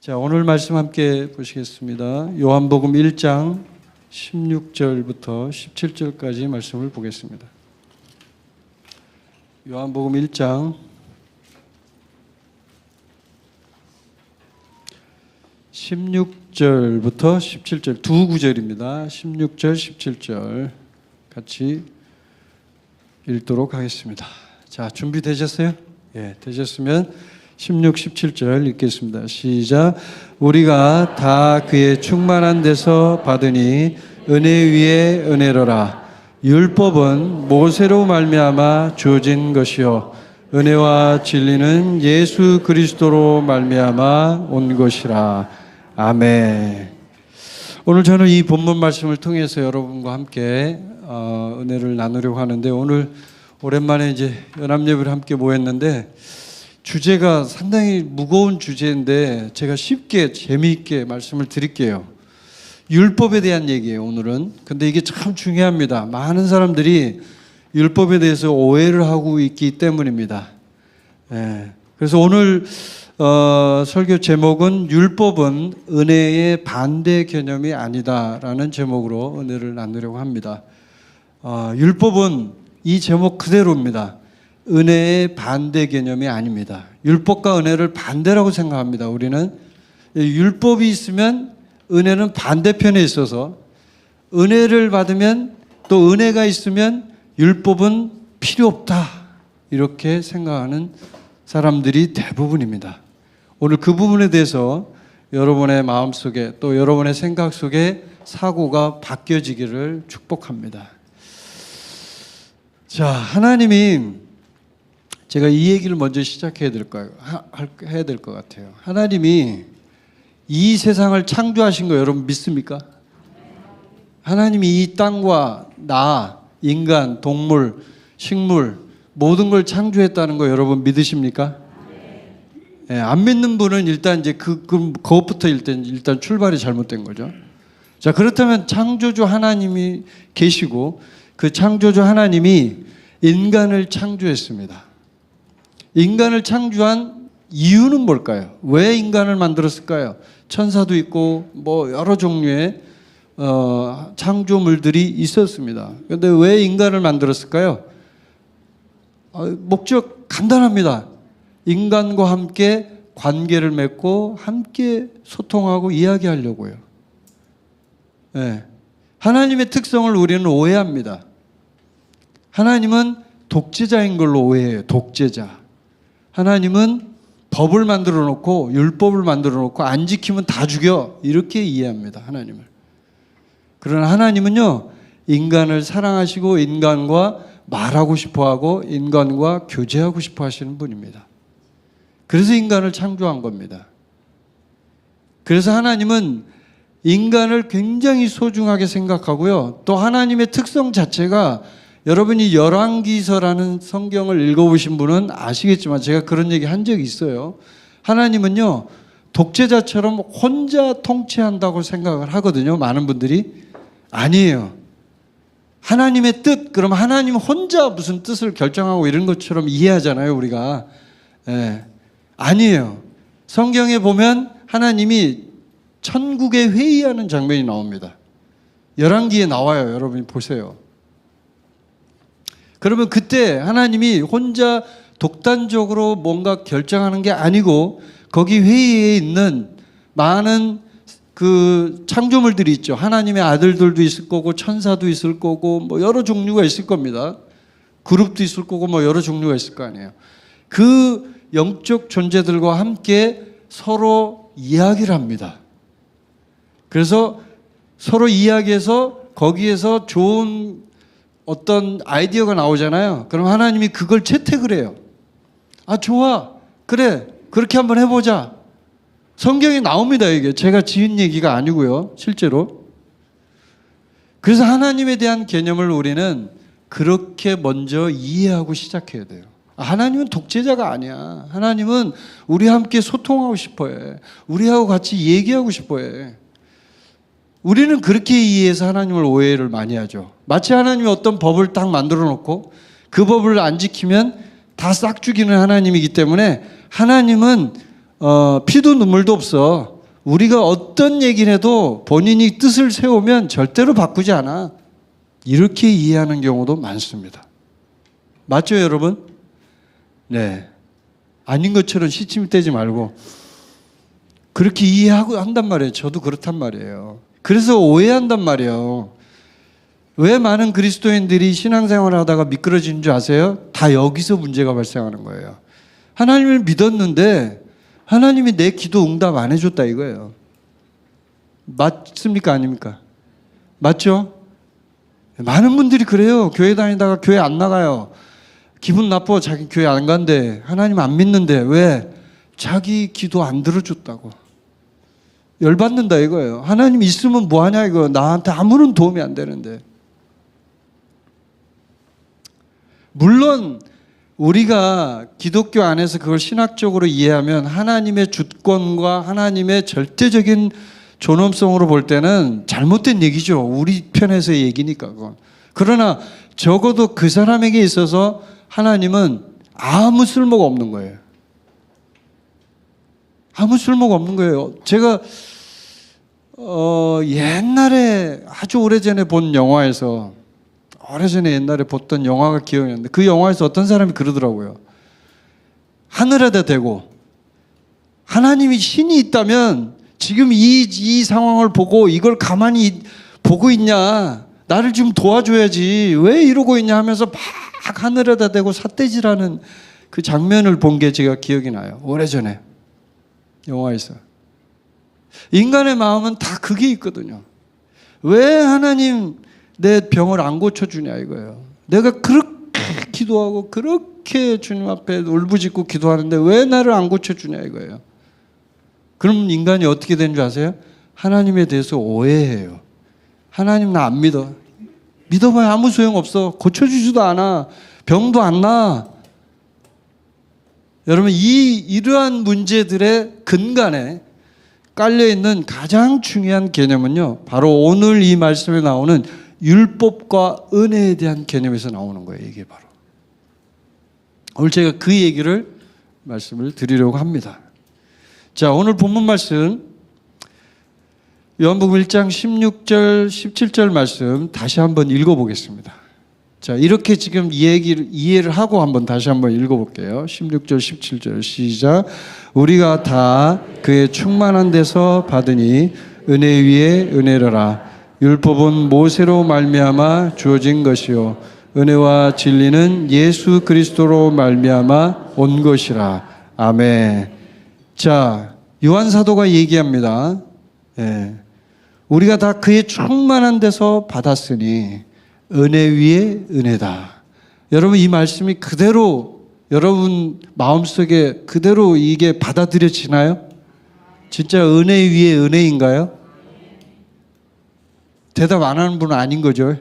자, 오늘 말씀 함께 보시겠습니다. 요한복음 1장 16절부터 17절까지 말씀을 보겠습니다. 요한복음 1장 16절부터 17절 두 구절입니다. 16절, 17절 같이 읽도록 하겠습니다. 자, 준비되셨어요? 예, 되셨으면 16, 17절 읽겠습니다. 시작. 우리가 다 그의 충만한 데서 받으니 은혜 위에 은혜로라. 율법은 모세로 말미암아 주어진 것이요 은혜와 진리는 예수 그리스도로 말미암아 온 것이라. 아멘. 오늘 저는 이 본문 말씀을 통해서 여러분과 함께 은혜를 나누려고 하는데, 오늘 오랜만에 이제 연합예배를 함께 모였는데 주제가 상당히 무거운 주제인데 제가 쉽게 재미있게 말씀을 드릴게요. 율법에 대한 얘기예요, 오늘은. 근데 이게 참 중요합니다. 많은 사람들이 율법에 대해서 오해를 하고 있기 때문입니다. 예. 그래서 오늘 설교 제목은 율법은 은혜의 반대 개념이 아니다라는 제목으로 은혜를 나누려고 합니다. 율법은 이 제목 그대로입니다. 은혜의 반대 개념이 아닙니다. 율법과 은혜를 반대라고 생각합니다. 우리는 율법이 있으면 은혜는 반대편에 있어서, 은혜를 받으면 또 은혜가 있으면 율법은 필요 없다, 이렇게 생각하는 사람들이 대부분입니다. 오늘 그 부분에 대해서 여러분의 마음속에 또 여러분의 생각 속에 사고가 바뀌어지기를 축복합니다. 자, 하나님이, 제가 이 얘기를 먼저 시작해야 될 것 같아요. 하나님이 이 세상을 창조하신 거 여러분 믿습니까? 하나님이 이 땅과 나, 인간, 동물, 식물 모든 걸 창조했다는 거 여러분 믿으십니까? 네, 안 믿는 분은 일단 이제 그것부터 일단 출발이 잘못된 거죠. 자, 그렇다면 창조주 하나님이 계시고 그 창조주 하나님이 인간을 창조했습니다. 인간을 창조한 이유는 뭘까요? 왜 인간을 만들었을까요? 천사도 있고 뭐 여러 종류의 창조물들이 있었습니다. 그런데 왜 인간을 만들었을까요? 목적 간단합니다. 인간과 함께 관계를 맺고 함께 소통하고 이야기하려고요. 네. 하나님의 특성을 우리는 오해합니다. 하나님은 독재자인 걸로 오해해요. 독재자. 하나님은 법을 만들어 놓고 율법을 만들어 놓고 안 지키면 다 죽여, 이렇게 이해합니다, 하나님을. 그러나 하나님은요, 인간을 사랑하시고 인간과 말하고 싶어하고 인간과 교제하고 싶어 하시는 분입니다. 그래서 인간을 창조한 겁니다. 그래서 하나님은 인간을 굉장히 소중하게 생각하고요, 또 하나님의 특성 자체가, 여러분이 열왕기서라는 성경을 읽어보신 분은 아시겠지만 제가 그런 얘기 한 적이 있어요. 하나님은요, 독재자처럼 혼자 통치한다고 생각을 하거든요, 많은 분들이. 아니에요. 하나님의 뜻, 그럼 하나님 혼자 무슨 뜻을 결정하고 이런 것처럼 이해하잖아요, 우리가. 예. 아니에요. 성경에 보면 하나님이 천국에 회의하는 장면이 나옵니다. 열왕기에 나와요. 여러분이 보세요. 그러면 그때 하나님이 혼자 독단적으로 뭔가 결정하는 게 아니고 거기 회의에 있는 많은 그 창조물들이 있죠. 하나님의 아들들도 있을 거고 천사도 있을 거고 뭐 여러 종류가 있을 겁니다. 그룹도 있을 거고 뭐 여러 종류가 있을 거 아니에요. 그 영적 존재들과 함께 서로 이야기를 합니다. 그래서 서로 이야기해서 거기에서 좋은 어떤 아이디어가 나오잖아요. 그럼 하나님이 그걸 채택을 해요. 아, 좋아. 그래. 그렇게 한번 해보자. 성경에 나옵니다, 이게. 제가 지은 얘기가 아니고요, 실제로. 그래서 하나님에 대한 개념을 우리는 그렇게 먼저 이해하고 시작해야 돼요. 하나님은 독재자가 아니야. 하나님은 우리와 함께 소통하고 싶어 해. 우리하고 같이 얘기하고 싶어 해. 우리는 그렇게 이해해서 하나님을 오해를 많이 하죠. 마치 하나님이 어떤 법을 딱 만들어 놓고 그 법을 안 지키면 다 싹 죽이는 하나님이기 때문에 하나님은 피도 눈물도 없어. 우리가 어떤 얘기를 해도 본인이 뜻을 세우면 절대로 바꾸지 않아. 이렇게 이해하는 경우도 많습니다. 맞죠, 여러분? 네. 아닌 것처럼 시침이 떼지 말고 그렇게 이해하고 한단 말이에요. 저도 그렇단 말이에요. 그래서 오해한단 말이에요. 왜 많은 그리스도인들이 신앙생활을 하다가 미끄러지는 줄 아세요? 다 여기서 문제가 발생하는 거예요. 하나님을 믿었는데 하나님이 내 기도 응답 안 해줬다 이거예요. 맞습니까? 아닙니까? 맞죠? 많은 분들이 그래요. 교회 다니다가 교회 안 나가요. 기분 나빠. 자기 교회 안 간대. 하나님 안 믿는데. 왜? 자기 기도 안 들어줬다고. 열받는다 이거예요. 하나님 있으면 뭐하냐 이거. 나한테 아무런 도움이 안 되는데. 물론 우리가 기독교 안에서 그걸 신학적으로 이해하면 하나님의 주권과 하나님의 절대적인 존엄성으로 볼 때는 잘못된 얘기죠. 우리 편에서의 얘기니까 그건. 그러나 적어도 그 사람에게 있어서 하나님은 아무 쓸모가 없는 거예요. 아무 쓸모가 없는 거예요. 제가 옛날에 아주 오래전에 본 영화에서 오래전에 옛날에 봤던 영화가 기억이 나는데 그 영화에서 어떤 사람이 그러더라고요. 하늘에다 대고 하나님이 신이 있다면 지금 이 상황을 보고 이걸 가만히 보고 있냐. 나를 좀 도와줘야지. 왜 이러고 있냐 하면서 막 하늘에다 대고 삿대질하는 그 장면을 본 게 제가 기억이 나요. 오래전에 영화에서. 인간의 마음은 다 그게 있거든요. 왜 하나님 내 병을 안 고쳐주냐 이거예요. 내가 그렇게 기도하고 그렇게 주님 앞에 울부짖고 기도하는데 왜 나를 안 고쳐주냐 이거예요. 그럼 인간이 어떻게 되는 줄 아세요? 하나님에 대해서 오해해요. 하나님 나 안 믿어. 믿어봐야 아무 소용없어. 고쳐주지도 않아. 병도 안 나. 여러분 이러한 문제들의 근간에 깔려있는 가장 중요한 개념은요. 바로 오늘 이 말씀에 나오는 율법과 은혜에 대한 개념에서 나오는 거예요. 이게 바로. 오늘 제가 그 얘기를 말씀을 드리려고 합니다. 자, 오늘 본문 말씀 요한복음 1장 16절 17절 말씀 다시 한번 읽어보겠습니다. 자, 이렇게 지금 이해를 하고 한번 다시 한번 읽어볼게요. 16절 17절 시작. 우리가 다 그의 충만한 데서 받으니 은혜 위에 은혜로라. 율법은 모세로 말미암아 주어진 것이요 은혜와 진리는 예수 그리스도로 말미암아 온 것이라. 아멘. 자, 요한 사도가 얘기합니다. 예. 우리가 다 그의 충만한 데서 받았으니 은혜 위에 은혜다. 여러분 이 말씀이 그대로 여러분 마음속에 그대로 이게 받아들여지나요? 진짜 은혜 위에 은혜인가요? 대답 안 하는 분은 아닌 거죠.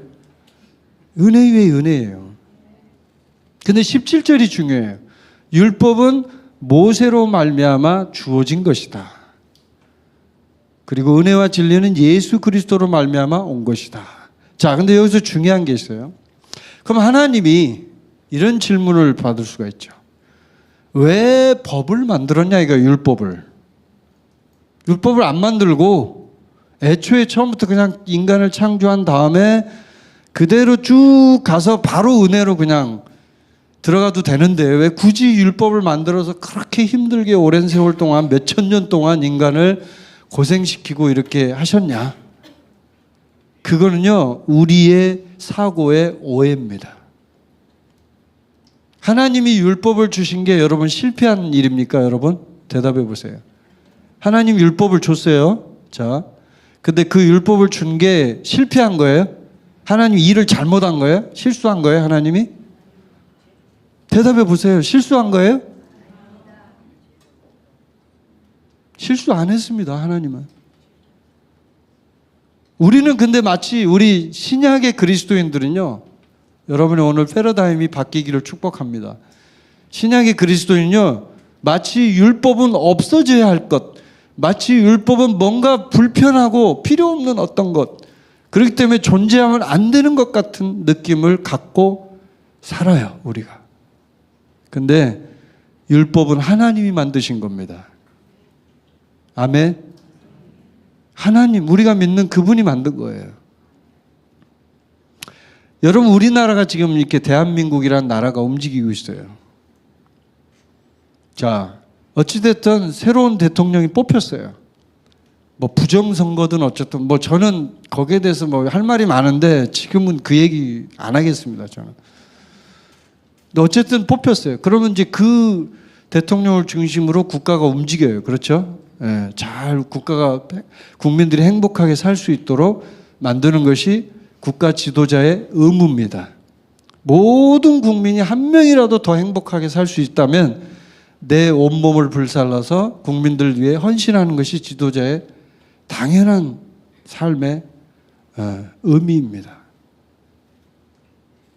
은혜 위에 은혜예요. 근데 17절이 중요해요. 율법은 모세로 말미암아 주어진 것이다. 그리고 은혜와 진리는 예수 그리스도로 말미암아 온 것이다. 자, 근데 여기서 중요한 게 있어요. 그럼 하나님이 이런 질문을 받을 수가 있죠. 왜 법을 만들었냐 이거 율법을. 율법을 안 만들고 애초에 처음부터 그냥 인간을 창조한 다음에 그대로 쭉 가서 바로 은혜로 그냥 들어가도 되는데 왜 굳이 율법을 만들어서 그렇게 힘들게 오랜 세월 동안 몇천 년 동안 인간을 고생시키고 이렇게 하셨냐? 그거는요, 우리의 사고의 오해입니다. 하나님이 율법을 주신 게 여러분 실패한 일입니까, 여러분? 대답해 보세요. 하나님 율법을 줬어요. 자, 근데 그 율법을 준 게 실패한 거예요? 하나님 일을 잘못한 거예요? 실수한 거예요, 하나님이? 대답해 보세요. 실수한 거예요? 실수 안 했습니다, 하나님은. 우리는 근데 마치 우리 신약의 그리스도인들은요, 여러분의 오늘 패러다임이 바뀌기를 축복합니다. 신약의 그리스도인은요, 마치 율법은 없어져야 할 것, 마치 율법은 뭔가 불편하고 필요 없는 어떤 것, 그렇기 때문에 존재하면 안 되는 것 같은 느낌을 갖고 살아요, 우리가. 근데 율법은 하나님이 만드신 겁니다. 아멘. 하나님, 우리가 믿는 그분이 만든 거예요. 여러분, 우리나라가 지금 이렇게 대한민국이라는 나라가 움직이고 있어요. 자, 어찌됐든 새로운 대통령이 뽑혔어요. 뭐 부정선거든 어쨌든 뭐 저는 거기에 대해서 뭐 할 말이 많은데 지금은 그 얘기 안 하겠습니다. 저는. 근데 어쨌든 뽑혔어요. 그러면 이제 그 대통령을 중심으로 국가가 움직여요. 그렇죠? 예, 잘 국가가 국민들이 행복하게 살 수 있도록 만드는 것이 국가 지도자의 의무입니다. 모든 국민이 한 명이라도 더 행복하게 살 수 있다면 내 온몸을 불살라서 국민들 위해 헌신하는 것이 지도자의 당연한 삶의 의미입니다.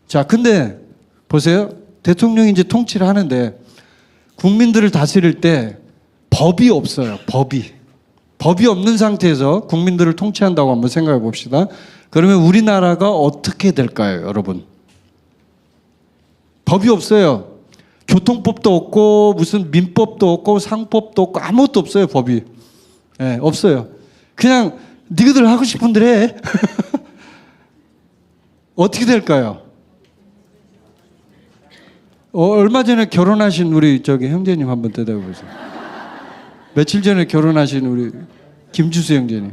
자, 근데 보세요. 대통령이 이제 통치를 하는데 국민들을 다스릴 때 법이 없어요. 법이 없는 상태에서 국민들을 통치한다고 한번 생각해 봅시다. 그러면 우리나라가 어떻게 될까요, 여러분? 법이 없어요. 교통법도 없고 무슨 민법도 없고 상법도 없고 아무것도 없어요. 법이. 네, 없어요. 그냥 니들 하고 싶은 대로 해. 어떻게 될까요? 얼마 전에 결혼하신 우리 저기 형제님 한번 대답해 보세요. 며칠 전에 결혼하신 우리 김주수 형제님.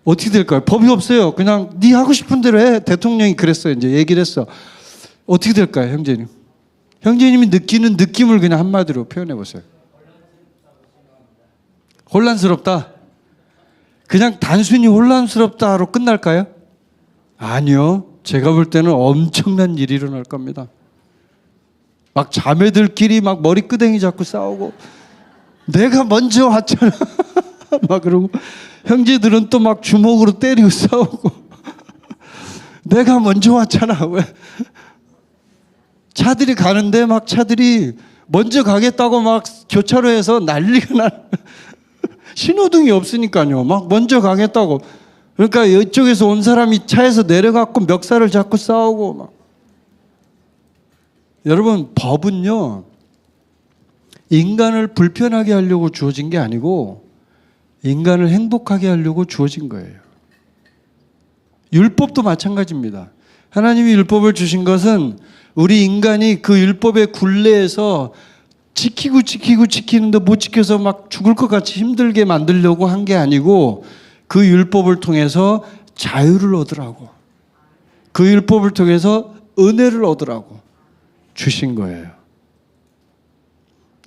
어떻게 될까요? 법이 없어요. 그냥 네 하고 싶은 대로 해. 대통령이 그랬어요. 이제 얘기를 했어. 어떻게 될까요, 형제님? 형제님이 느끼는 느낌을 그냥 한마디로 표현해 보세요. 혼란스럽다. 그냥 단순히 혼란스럽다로 끝날까요? 아니요. 제가 볼 때는 엄청난 일이 일어날 겁니다. 막 자매들끼리 막 머리끄댕이 잡고 싸우고 내가 먼저 왔잖아. 막 그러고 형제들은 또 막 주먹으로 때리고 싸우고 내가 먼저 왔잖아. 왜? 차들이 가는데 막 차들이 먼저 가겠다고 막 교차로에서 난리가 나. 신호등이 없으니까요. 막 먼저 가겠다고. 그러니까 이쪽에서 온 사람이 차에서 내려갖고 멱살을 잡고 싸우고 막. 여러분, 법은요, 인간을 불편하게 하려고 주어진 게 아니고 인간을 행복하게 하려고 주어진 거예요. 율법도 마찬가지입니다. 하나님이 율법을 주신 것은 우리 인간이 그 율법의 굴레에서 지키는데 못 지켜서 막 죽을 것 같이 힘들게 만들려고 한 게 아니고 그 율법을 통해서 자유를 얻으라고, 그 율법을 통해서 은혜를 얻으라고 주신 거예요.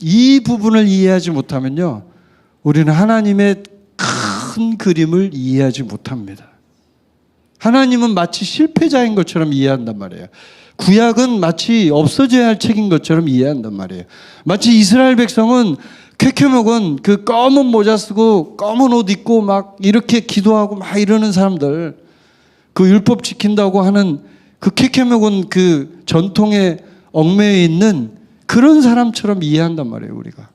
이 부분을 이해하지 못하면요, 우리는 하나님의 큰 그림을 이해하지 못합니다. 하나님은 마치 실패자인 것처럼 이해한단 말이에요. 구약은 마치 없어져야 할 책인 것처럼 이해한단 말이에요. 마치 이스라엘 백성은 쾌쾌목은 그 검은 모자 쓰고 검은 옷 입고 막 이렇게 기도하고 막 이러는 사람들, 그 율법 지킨다고 하는 그 쾌쾌목은 그 전통에 얽매여 있는 그런 사람처럼 이해한단 말이에요, 우리가.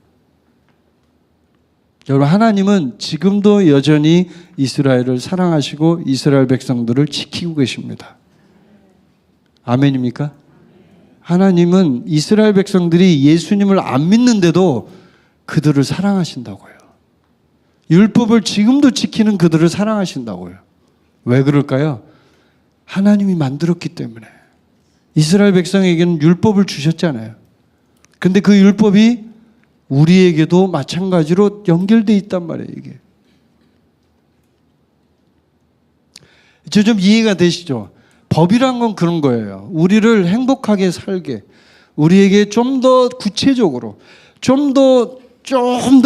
여러분, 하나님은 지금도 여전히 이스라엘을 사랑하시고 이스라엘 백성들을 지키고 계십니다. 아멘입니까? 하나님은 이스라엘 백성들이 예수님을 안 믿는데도 그들을 사랑하신다고요. 율법을 지금도 지키는 그들을 사랑하신다고요. 왜 그럴까요? 하나님이 만들었기 때문에. 이스라엘 백성에게는 율법을 주셨잖아요. 근데 그 율법이 우리에게도 마찬가지로 연결되어 있단 말이에요, 이게. 이제 좀 이해가 되시죠? 법이란 건 그런 거예요. 우리를 행복하게 살게, 우리에게 좀 더 구체적으로, 좀 더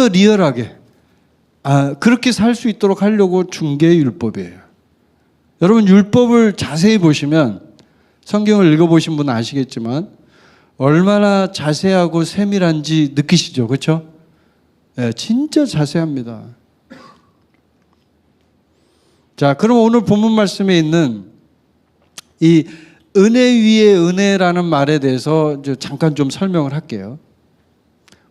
리얼하게, 그렇게 살 수 있도록 하려고 준 게 율법이에요. 여러분, 율법을 자세히 보시면, 성경을 읽어보신 분은 아시겠지만 얼마나 자세하고 세밀한지 느끼시죠? 그렇죠? 네, 진짜 자세합니다. 자, 그럼 오늘 본문 말씀에 있는 이 은혜 위에 은혜라는 말에 대해서 이제 잠깐 좀 설명을 할게요.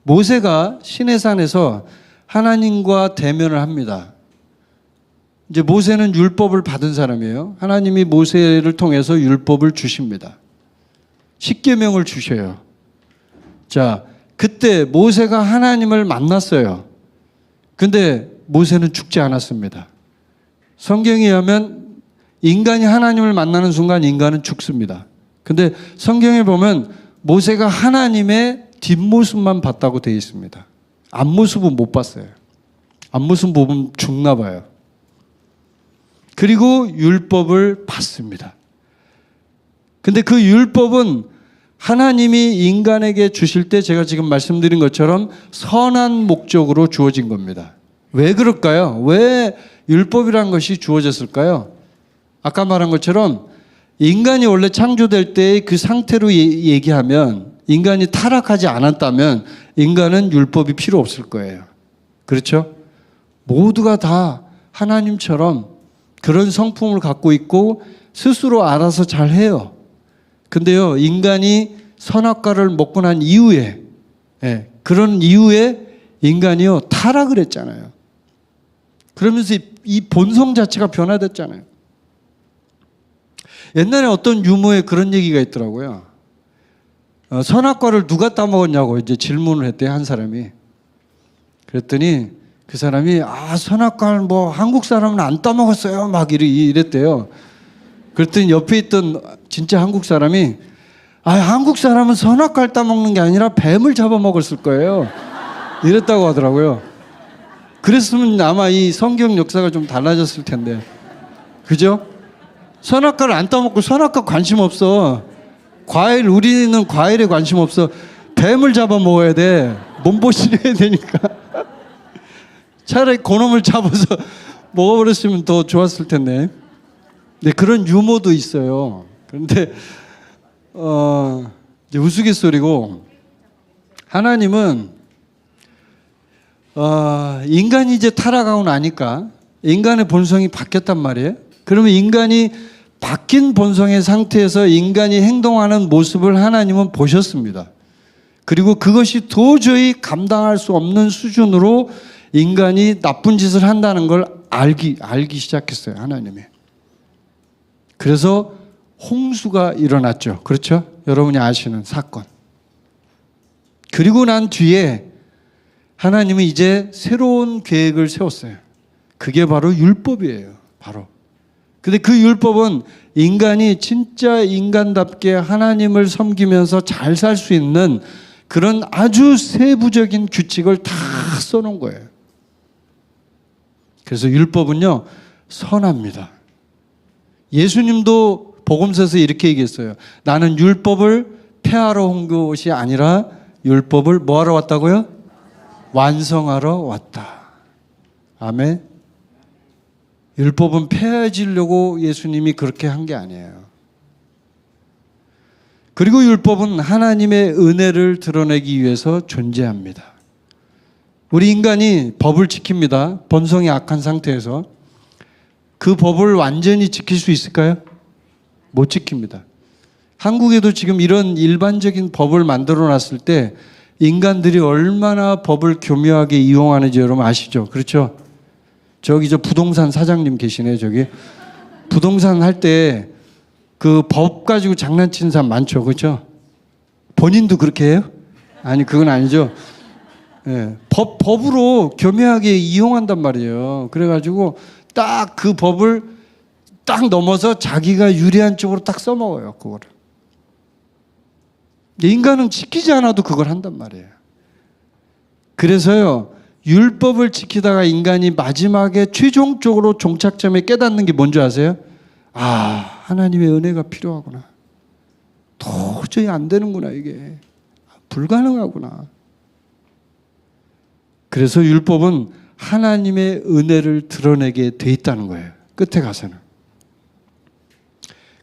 모세가 시내산에서 하나님과 대면을 합니다. 이제 모세는 율법을 받은 사람이에요. 하나님이 모세를 통해서 율법을 주십니다. 십계명을 주셔요. 자, 그때 모세가 하나님을 만났어요. 근데 모세는 죽지 않았습니다. 성경에 의하면 인간이 하나님을 만나는 순간 인간은 죽습니다. 근데 성경에 보면 모세가 하나님의 뒷모습만 봤다고 되어 있습니다. 앞모습은 못 봤어요. 앞모습 보면 죽나 봐요. 그리고 율법을 받습니다. 근데 그 율법은 하나님이 인간에게 주실 때 제가 지금 말씀드린 것처럼 선한 목적으로 주어진 겁니다. 왜 그럴까요? 왜 율법이라는 것이 주어졌을까요? 아까 말한 것처럼 인간이 원래 창조될 때의 그 상태로 얘기하면, 인간이 타락하지 않았다면 인간은 율법이 필요 없을 거예요. 그렇죠? 모두가 다 하나님처럼 그런 성품을 갖고 있고 스스로 알아서 잘해요. 근데요, 인간이 선악과를 먹고 난 이후에, 그런 이후에 인간이요 타락을 했잖아요. 그러면서 이 본성 자체가 변화됐잖아요. 옛날에 어떤 유머에 그런 얘기가 있더라고요. 선악과를 누가 따먹었냐고 이제 질문을 했대요, 한 사람이. 그랬더니 그 사람이 선악과를 뭐 한국 사람은 안 따먹었어요 막 이랬대요. 그랬더니 옆에 있던 진짜 한국 사람이 한국 사람은 선악과를 따먹는 게 아니라 뱀을 잡아먹었을 거예요 이랬다고 하더라고요. 그랬으면 아마 이 성경 역사가 좀 달라졌을 텐데, 그죠? 선악과를 안 따먹고 선악과 관심 없어. 우리는 과일에 관심 없어. 뱀을 잡아먹어야 돼. 몸보신해야 되니까. 차라리 그놈을 잡아서 먹어버렸으면 더 좋았을 텐데. 네, 그런 유머도 있어요. 그런데 이제 우스갯소리고, 하나님은 인간이 이제 타락하고 나니까 인간의 본성이 바뀌었단 말이에요. 그러면 인간이 바뀐 본성의 상태에서 인간이 행동하는 모습을 하나님은 보셨습니다. 그리고 그것이 도저히 감당할 수 없는 수준으로 인간이 나쁜 짓을 한다는 걸 알기 시작했어요, 하나님이. 그래서 홍수가 일어났죠. 그렇죠? 여러분이 아시는 사건. 그리고 난 뒤에 하나님은 이제 새로운 계획을 세웠어요. 그게 바로 율법이에요. 바로. 근데 그 율법은 인간이 진짜 인간답게 하나님을 섬기면서 잘 살 수 있는 그런 아주 세부적인 규칙을 다 써놓은 거예요. 그래서 율법은요, 선합니다. 예수님도 복음서에서 이렇게 얘기했어요. 나는 율법을 폐하러 온 것이 아니라 율법을 뭐하러 왔다고요? 완성하러 왔다. 아멘. 율법은 폐해지려고 예수님이 그렇게 한 게 아니에요. 그리고 율법은 하나님의 은혜를 드러내기 위해서 존재합니다. 우리 인간이 법을 지킵니다. 본성이 악한 상태에서. 그 법을 완전히 지킬 수 있을까요? 못 지킵니다. 한국에도 지금 이런 일반적인 법을 만들어 놨을 때 인간들이 얼마나 법을 교묘하게 이용하는지 여러분 아시죠? 그렇죠? 저기 저 부동산 사장님 계시네. 저기 부동산 할 때 그 법 가지고 장난치는 사람 많죠. 그렇죠? 본인도 그렇게 해요? 아니 그건 아니죠. 예, 법으로 교묘하게 이용한단 말이에요. 그래가지고 딱 그 법을 딱 넘어서 자기가 유리한 쪽으로 딱 써먹어요. 그거를. 인간은 지키지 않아도 그걸 한단 말이에요. 그래서요, 율법을 지키다가 인간이 마지막에 최종적으로 종착점에 깨닫는 게 뭔지 아세요? 하나님의 은혜가 필요하구나. 도저히 안 되는구나, 이게. 불가능하구나. 그래서 율법은 하나님의 은혜를 드러내게 돼 있다는 거예요. 끝에 가서는.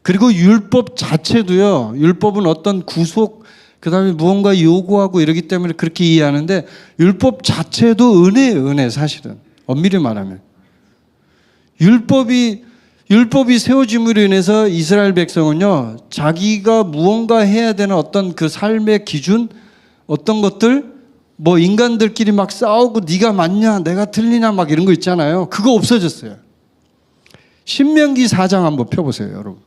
그리고 율법 자체도요, 율법은 어떤 구속, 그 다음에 무언가 요구하고 이러기 때문에 그렇게 이해하는데, 율법 자체도 은혜예요, 은혜, 사실은. 엄밀히 말하면. 율법이 세워짐으로 인해서 이스라엘 백성은요, 자기가 무언가 해야 되는 어떤 그 삶의 기준, 어떤 것들, 뭐 인간들끼리 막 싸우고 네가 맞냐, 내가 틀리냐 막 이런 거 있잖아요. 그거 없어졌어요. 신명기 4장 한번 펴보세요, 여러분.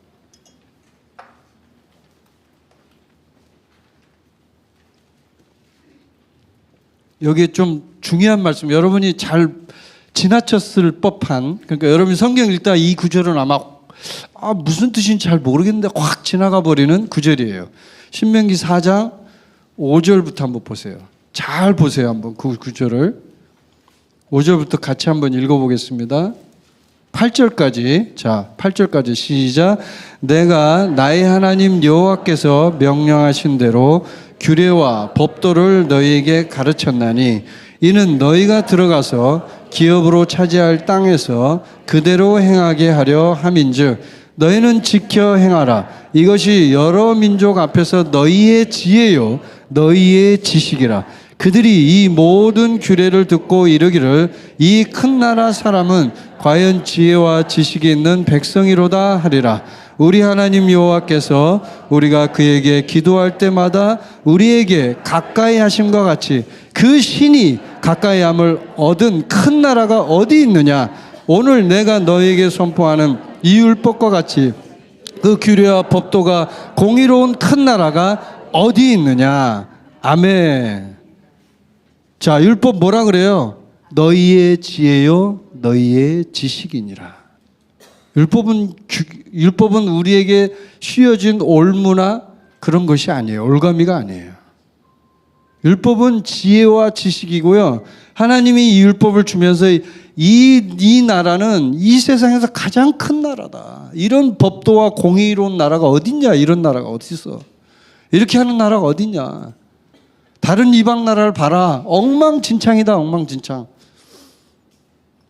여기에 좀 중요한 말씀, 여러분이 잘 지나쳤을 법한, 그러니까 여러분이 성경 읽다 이 구절은 아마 무슨 뜻인지 잘 모르겠는데 확 지나가 버리는 구절이에요. 신명기 4장 5절부터 한번 보세요. 잘 보세요. 한번 그 구절을 5절부터 같이 한번 읽어보겠습니다. 8절까지. 자, 8절까지 시작. 내가 나의 하나님 여호와께서 명령하신 대로 규례와 법도를 너희에게 가르쳤나니 이는 너희가 들어가서 기업으로 차지할 땅에서 그대로 행하게 하려 함인즉 너희는 지켜 행하라. 이것이 여러 민족 앞에서 너희의 지혜요 너희의 지식이라. 그들이 이 모든 규례를 듣고 이르기를 이 큰 나라 사람은 과연 지혜와 지식이 있는 백성이로다 하리라. 우리 하나님 여호와께서 우리가 그에게 기도할 때마다 우리에게 가까이 하심과 같이 그 신이 가까이 함을 얻은 큰 나라가 어디 있느냐. 오늘 내가 너에게 선포하는 이 율법과 같이 그 규례와 법도가 공의로운 큰 나라가 어디 있느냐. 아멘. 자, 율법 뭐라 그래요? 너희의 지혜요 너희의 지식이니라. 율법은 우리에게 씌워진 올무나 그런 것이 아니에요. 올가미가 아니에요. 율법은 지혜와 지식이고요. 하나님이 이 율법을 주면서 이 나라는 이 세상에서 가장 큰 나라다. 이런 법도와 공의로운 나라가 어딨냐. 이런 나라가 어디 있어. 이렇게 하는 나라가 어딨냐. 다른 이방 나라를 봐라. 엉망진창이다. 엉망진창.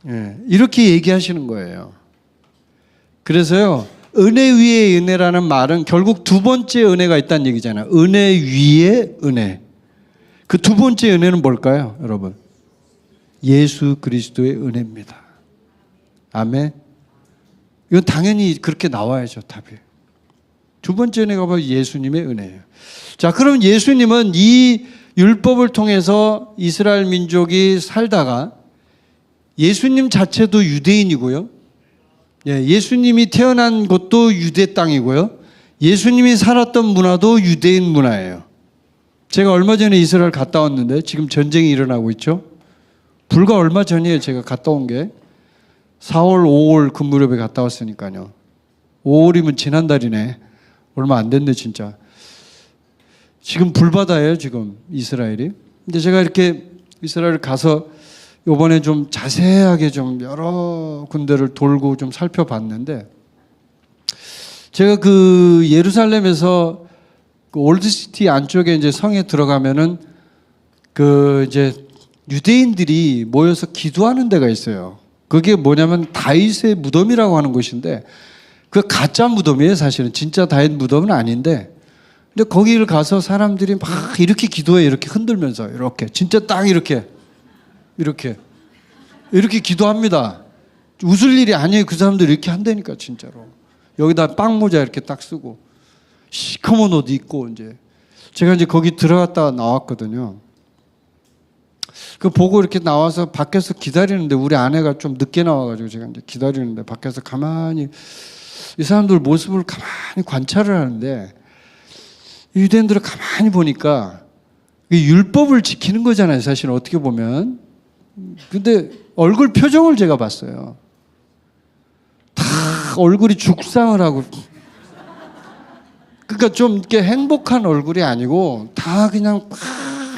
예, 이렇게 얘기하시는 거예요. 그래서요, 은혜 위에 은혜라는 말은 결국 두 번째 은혜가 있다는 얘기잖아요. 은혜 위에 은혜. 그 두 번째 은혜는 뭘까요, 여러분? 예수 그리스도의 은혜입니다. 아멘. 이건 당연히 그렇게 나와야죠, 답이. 두 번째 은혜가 바로 예수님의 은혜예요. 자, 그럼 예수님은 이 율법을 통해서 이스라엘 민족이 살다가 예수님 자체도 유대인이고요. 예수님이 태어난 곳도 유대 땅이고요. 예수님이 살았던 문화도 유대인 문화예요. 제가 얼마 전에 이스라엘 갔다 왔는데 지금 전쟁이 일어나고 있죠. 불과 얼마 전이에요. 제가 갔다 온 게 4월 5월 그 무렵에 갔다 왔으니까요. 5월이면 지난달이네. 얼마 안 됐네 진짜. 지금 불바다예요 지금 이스라엘이. 근데 제가 이렇게 이스라엘 가서 이번에 좀 자세하게 좀 여러 군데를 돌고 좀 살펴봤는데, 제가 그 예루살렘에서 그 올드시티 안쪽에 이제 성에 들어가면은 그 이제 유대인들이 모여서 기도하는 데가 있어요. 그게 뭐냐면 다윗의 무덤이라고 하는 곳인데, 그 가짜 무덤이에요 사실은. 진짜 다윗 무덤은 아닌데, 근데 거기를 가서 사람들이 막 이렇게 기도해. 이렇게 흔들면서 이렇게 진짜 딱 이렇게 기도합니다. 웃을 일이 아니에요. 그 사람들이 이렇게 한다니까 진짜로. 여기다 빵 모자 이렇게 딱 쓰고 시커먼 옷 입고 이제 제가 이제 거기 들어갔다가 나왔거든요. 그 보고 이렇게 나와서 밖에서 기다리는데 우리 아내가 좀 늦게 나와가지고 제가 이제 기다리는데 밖에서 가만히 이 사람들 모습을 가만히 관찰을 하는데, 유대인들을 가만히 보니까 율법을 지키는 거잖아요 사실 어떻게 보면. 근데 얼굴 표정을 제가 봤어요. 다 얼굴이 죽상을 하고, 그러니까 좀 이렇게 행복한 얼굴이 아니고 다 그냥 막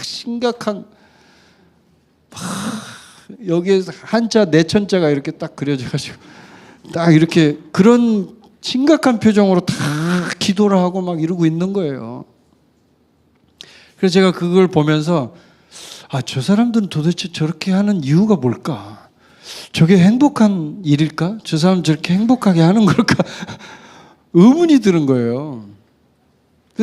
심각한, 막 여기에 한자 내천자가 이렇게 딱 그려져가지고 딱 이렇게 그런 심각한 표정으로 다 기도를 하고 막 이러고 있는 거예요. 그래서 제가 그걸 보면서 저 사람들은 도대체 저렇게 하는 이유가 뭘까? 저게 행복한 일일까? 저 사람 저렇게 행복하게 하는 걸까? 의문이 드는 거예요.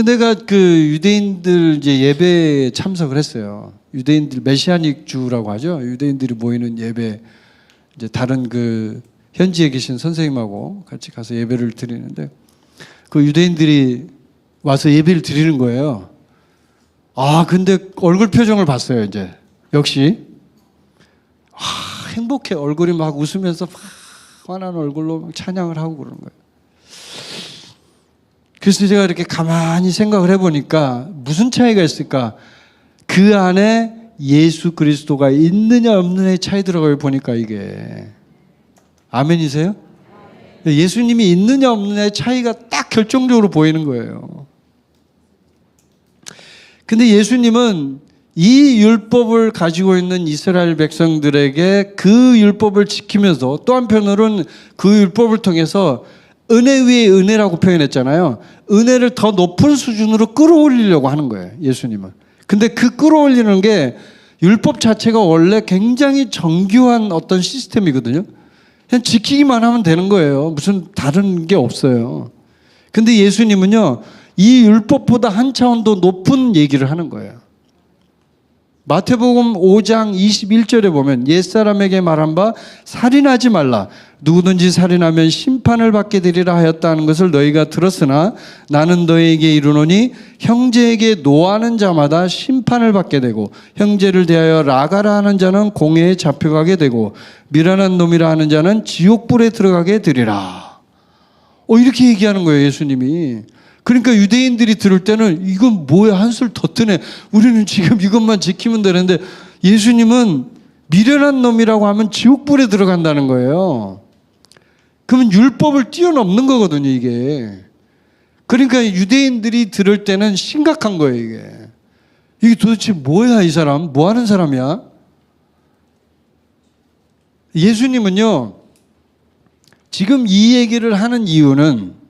내가 그 유대인들 이제 예배에 참석을 했어요. 유대인들 메시아닉 주라고 하죠. 유대인들이 모이는 예배, 이제 다른 그 현지에 계신 선생님하고 같이 가서 예배를 드리는데, 그 유대인들이 와서 예배를 드리는 거예요. 근데 얼굴 표정을 봤어요, 이제. 역시. 행복해. 얼굴이 막 웃으면서 막 환한 얼굴로 막 찬양을 하고 그러는 거예요. 그래서 제가 이렇게 가만히 생각을 해보니까 무슨 차이가 있을까? 그 안에 예수 그리스도가 있느냐 없느냐의 차이 들어가요. 보니까 이게 아멘이세요? 예수님이 있느냐 없느냐의 차이가 딱 결정적으로 보이는 거예요. 근데 예수님은 이 율법을 가지고 있는 이스라엘 백성들에게 그 율법을 지키면서 또 한편으로는 그 율법을 통해서 은혜 위에 은혜라고 표현했잖아요. 은혜를 더 높은 수준으로 끌어올리려고 하는 거예요. 예수님은. 근데 그 끌어올리는 게 율법 자체가 원래 굉장히 정교한 어떤 시스템이거든요. 그냥 지키기만 하면 되는 거예요. 무슨 다른 게 없어요. 근데 예수님은요, 이 율법보다 한 차원 더 높은 얘기를 하는 거예요. 마태복음 5장 21절에 보면 옛사람에게 말한 바 살인하지 말라. 누구든지 살인하면 심판을 받게 되리라 하였다는 것을 너희가 들었으나 나는 너희에게 이르노니 형제에게 노하는 자마다 심판을 받게 되고 형제를 대하여 라가라 하는 자는 공회에 잡혀가게 되고 미련한 놈이라 하는 자는 지옥불에 들어가게 되리라. 이렇게 얘기하는 거예요, 예수님이. 그러니까 유대인들이 들을 때는 이건 뭐야, 한술 더 뜨네. 우리는 지금 이것만 지키면 되는데 예수님은 미련한 놈이라고 하면 지옥불에 들어간다는 거예요. 그러면 율법을 뛰어넘는 거거든요, 이게. 그러니까 유대인들이 들을 때는 심각한 거예요, 이게. 이게 도대체 뭐야, 이 사람? 뭐 하는 사람이야? 예수님은요, 지금 이 얘기를 하는 이유는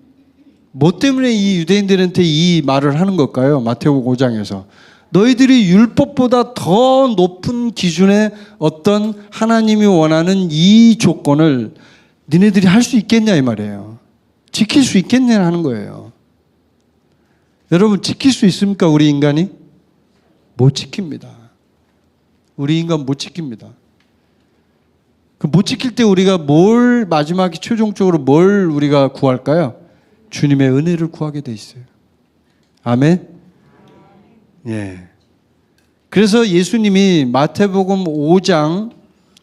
뭐 때문에 이 유대인들한테 이 말을 하는 걸까요? 마태복음 5장에서. 너희들이 율법보다 더 높은 기준의 어떤 하나님이 원하는 이 조건을 니네들이 할 수 있겠냐 이 말이에요. 지킬 수 있겠냐 하는 거예요. 여러분, 지킬 수 있습니까? 우리 인간이? 못 지킵니다. 우리 인간 못 지킵니다. 그 못 지킬 때 우리가 뭘 마지막에 최종적으로 뭘 우리가 구할까요? 주님의 은혜를 구하게 돼 있어요. 아멘? 예. 그래서 예수님이 마태복음 5장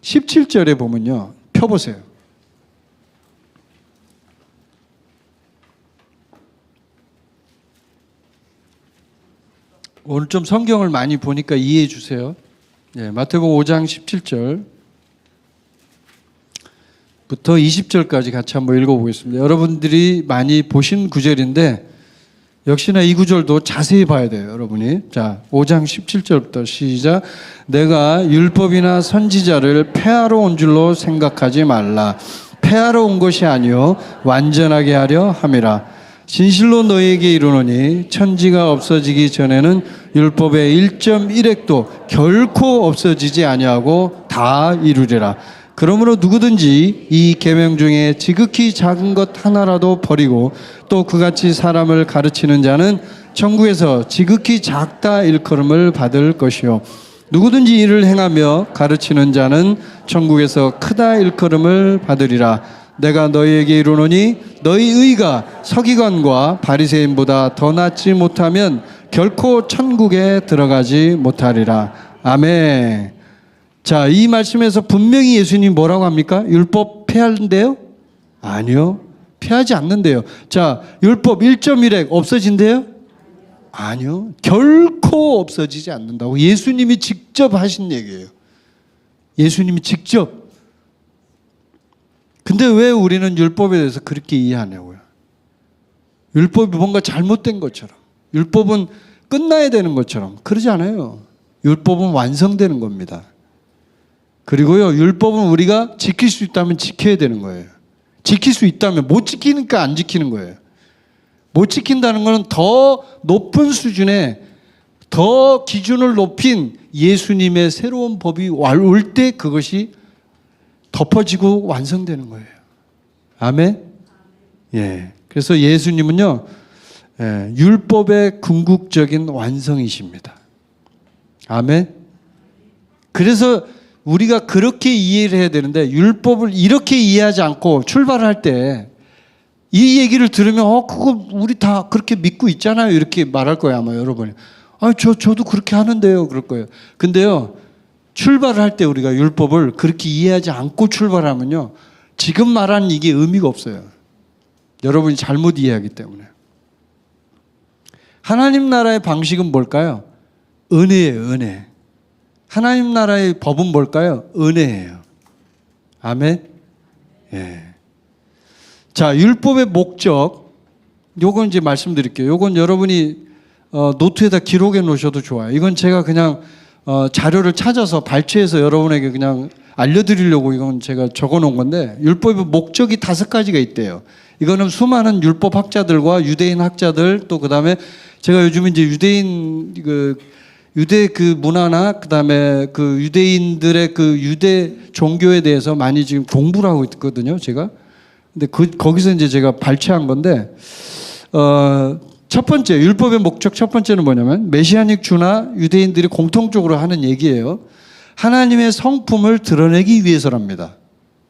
17절에 보면요. 펴보세요. 오늘 좀 성경을 많이 보니까 이해해 주세요. 예, 마태복음 5장 17절. 부터 20절까지 같이 한번 읽어보겠습니다. 여러분들이 많이 보신 구절인데 역시나 이 구절도 자세히 봐야 돼요, 여러분이. 자, 5장 17절부터 시작. 내가 율법이나 선지자를 폐하러 온 줄로 생각하지 말라. 폐하러 온 것이 아니요 완전하게 하려 함이라. 진실로 너희에게 이르노니 천지가 없어지기 전에는 율법의 1.1획도 결코 없어지지 아니하고 다 이루리라. 그러므로 누구든지 이 계명 중에 지극히 작은 것 하나라도 버리고 또 그같이 사람을 가르치는 자는 천국에서 지극히 작다 일컬음을 받을 것이요 누구든지 이를 행하며 가르치는 자는 천국에서 크다 일컬음을 받으리라. 내가 너희에게 이르노니 너희 의가 서기관과 바리새인보다 더 낫지 못하면 결코 천국에 들어가지 못하리라. 아멘. 자, 이 말씀에서 분명히 예수님이 뭐라고 합니까? 율법 폐한대요? 아니요. 폐하지 않는데요. 자, 율법 1.1획 없어진대요? 아니요. 결코 없어지지 않는다고 예수님이 직접 하신 얘기예요. 예수님이 직접. 근데 왜 우리는 율법에 대해서 그렇게 이해하냐고요. 율법이 뭔가 잘못된 것처럼, 율법은 끝나야 되는 것처럼. 그러지 않아요. 율법은 완성되는 겁니다. 그리고요, 율법은 우리가 지킬 수 있다면 지켜야 되는 거예요. 지킬 수 있다면, 못 지키니까 안 지키는 거예요. 못 지킨다는 것은 더 높은 수준의, 더 기준을 높인 예수님의 새로운 법이 올 때 그것이 덮어지고 완성되는 거예요. 아멘? 예. 그래서 예수님은요, 율법의 궁극적인 완성이십니다. 아멘? 그래서 우리가 그렇게 이해를 해야 되는데 율법을 이렇게 이해하지 않고 출발할 때 이 얘기를 들으면 그거 우리 다 그렇게 믿고 있잖아요. 이렇게 말할 거예요, 아마 여러분이. 저도 그렇게 하는데요. 그럴 거예요. 근데요, 출발을 할 때 우리가 율법을 그렇게 이해하지 않고 출발하면요, 지금 말하는 이게 의미가 없어요. 여러분이 잘못 이해하기 때문에. 하나님 나라의 방식은 뭘까요? 은혜예요, 은혜. 하나님 나라의 법은 뭘까요? 은혜예요. 아멘. 예. 자, 율법의 목적, 요건 이제 말씀드릴게요. 요건 여러분이 노트에다 기록해 놓으셔도 좋아요. 이건 제가 그냥 자료를 찾아서 발췌해서 여러분에게 그냥 알려드리려고 이건 제가 적어 놓은 건데, 율법의 목적이 5가지가 있대요. 이거는 수많은 율법 학자들과 유대인 학자들, 또 그다음에 제가 요즘 이제 유대인 유대 그 문화나 그다음에 그 유대인들의 그 유대 종교에 대해서 많이 지금 공부를 하고 있거든요, 제가. 근데 거기서 이제 제가 발췌한 건데, 첫 번째 율법의 목적 첫 번째는 뭐냐면 메시아닉 주나 유대인들이 공통적으로 하는 얘기예요. 하나님의 성품을 드러내기 위해서랍니다.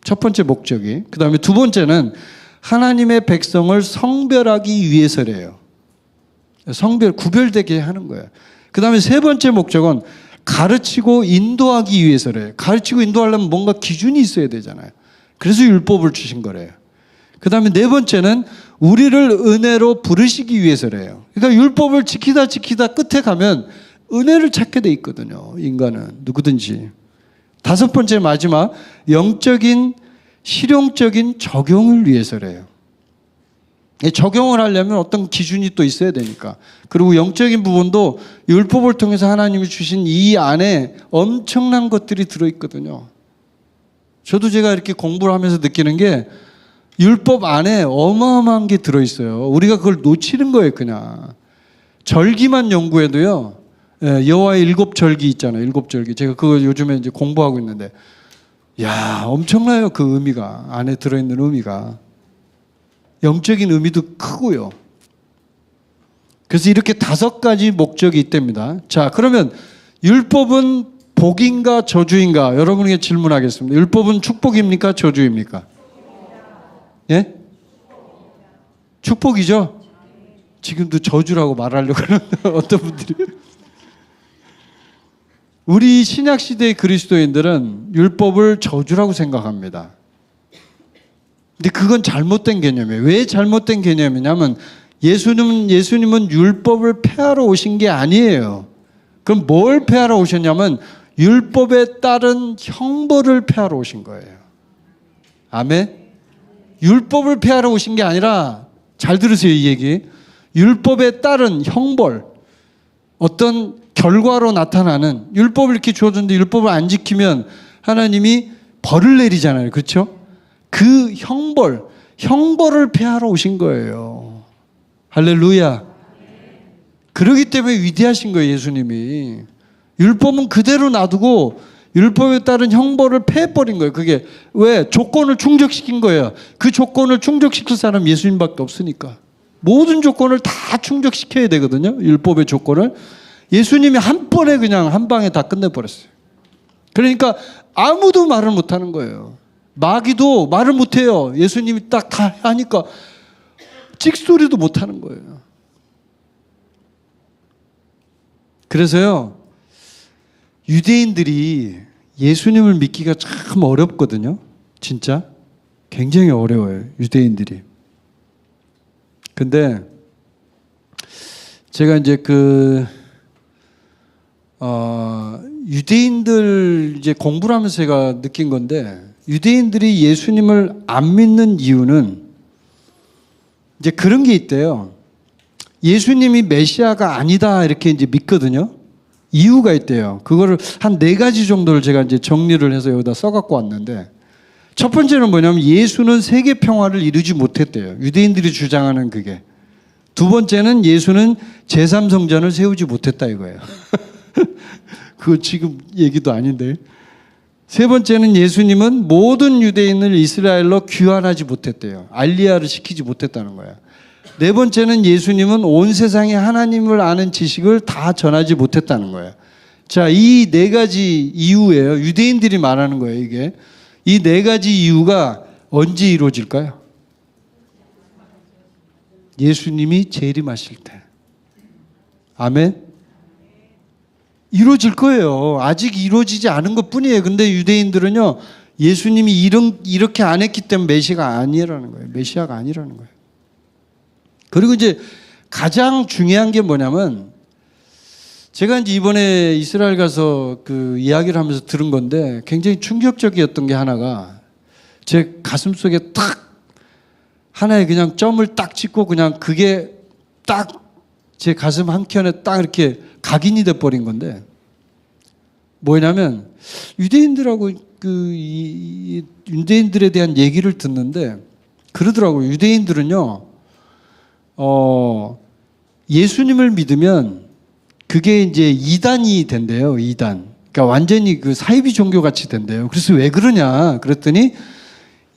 첫 번째 목적이. 그다음에 두 번째는 하나님의 백성을 성별하기 위해서래요. 구별되게 하는 거예요. 그다음에 세 번째 목적은 가르치고 인도하기 위해서래요. 가르치고 인도하려면 뭔가 기준이 있어야 되잖아요. 그래서 율법을 주신 거래요. 그다음에 네 번째는 우리를 은혜로 부르시기 위해서래요. 그러니까 율법을 지키다 끝에 가면 은혜를 찾게 돼 있거든요. 인간은 누구든지. 다섯 번째 마지막 영적인 실용적인 적용을 위해서래요. 적용을 하려면 어떤 기준이 또 있어야 되니까. 그리고 영적인 부분도 율법을 통해서 하나님이 주신 이 안에 엄청난 것들이 들어있거든요. 저도 제가 이렇게 공부를 하면서 느끼는 게 율법 안에 어마어마한 게 들어있어요. 우리가 그걸 놓치는 거예요, 그냥. 절기만 연구해도요, 여호와의 7절기 있잖아요, 7절기. 제가 그거 요즘에 이제 공부하고 있는데, 야, 엄청나요, 그 의미가. 안에 들어있는 의미가. 영적인 의미도 크고요. 그래서 이렇게 5가지 목적이 있답니다. 자, 그러면 율법은 복인가 저주인가? 여러분에게 질문하겠습니다. 율법은 축복입니까? 저주입니까? 예? 축복이죠? 지금도 저주라고 말하려고 하는데 어떤 분들이. 우리 신약시대의 그리스도인들은 율법을 저주라고 생각합니다. 근데 그건 잘못된 개념이에요. 왜 잘못된 개념이냐면 예수님은 율법을 폐하러 오신 게 아니에요. 그럼 뭘 폐하러 오셨냐면 율법에 따른 형벌을 폐하러 오신 거예요. 아멘? 율법을 폐하러 오신 게 아니라, 잘 들으세요, 이 얘기. 율법에 따른 형벌, 어떤 결과로 나타나는, 율법을 이렇게 주어줬는데 율법을 안 지키면 하나님이 벌을 내리잖아요. 그렇죠? 그 형벌을 폐하러 오신 거예요. 할렐루야. 그러기 때문에 위대하신 거예요, 예수님이. 율법은 그대로 놔두고 율법에 따른 형벌을 폐해버린 거예요. 그게 왜? 조건을 충족시킨 거예요. 그 조건을 충족시킬 사람 예수님밖에 없으니까. 모든 조건을 다 충족시켜야 되거든요, 율법의 조건을. 예수님이 한 번에 그냥 한 방에 다 끝내버렸어요. 그러니까 아무도 말을 못하는 거예요. 마귀도 말을 못해요. 예수님이 딱 다 하니까 찍소리도 못하는 거예요. 그래서요, 유대인들이 예수님을 믿기가 참 어렵거든요. 진짜 굉장히 어려워요, 유대인들이. 근데 제가 이제 유대인들 이제 공부를 하면서 제가 느낀 건데, 유대인들이 예수님을 안 믿는 이유는 이제 그런 게 있대요. 예수님이 메시아가 아니다 이렇게 이제 믿거든요. 이유가 있대요. 그거를 한 4가지 정도를 제가 이제 정리를 해서 여기다 써갖고 왔는데, 첫 번째는 뭐냐면 예수는 세계 평화를 이루지 못했대요. 유대인들이 주장하는 그게. 두 번째는 예수는 제3성전을 세우지 못했다 이거예요. 그거 지금 얘기도 아닌데. 세 번째는 예수님은 모든 유대인을 이스라엘로 귀환하지 못했대요. 알리야를 시키지 못했다는 거예요. 네 번째는 예수님은 온 세상에 하나님을 아는 지식을 다 전하지 못했다는 거예요. 자, 이 4가지 이유예요. 유대인들이 말하는 거예요, 이게. 이 4가지 이유가 언제 이루어질까요? 예수님이 재림하실 때. 아멘? 이루어질 거예요. 아직 이루어지지 않은 것 뿐이에요. 근데 유대인들은요, 예수님이 이렇게 안 했기 때문에 메시아가 아니라는 거예요. 메시아가 아니라는 거예요. 그리고 이제 가장 중요한 게 뭐냐면, 제가 이제 이번에 이스라엘 가서 그 이야기를 하면서 들은 건데 굉장히 충격적이었던 게 하나가 제 가슴 속에 탁 하나의 그냥 점을 딱 찍고 그냥 그게 딱 제 가슴 한켠에 딱 이렇게 각인이 돼 버린 건데 뭐냐면 유대인들하고 유대인들에 대한 얘기를 듣는데 그러더라고요. 유대인들은요, 예수님을 믿으면 그게 이제 이단이 된대요. 이단. 그러니까 완전히 그 사이비 종교 같이 된대요. 그래서 왜 그러냐? 그랬더니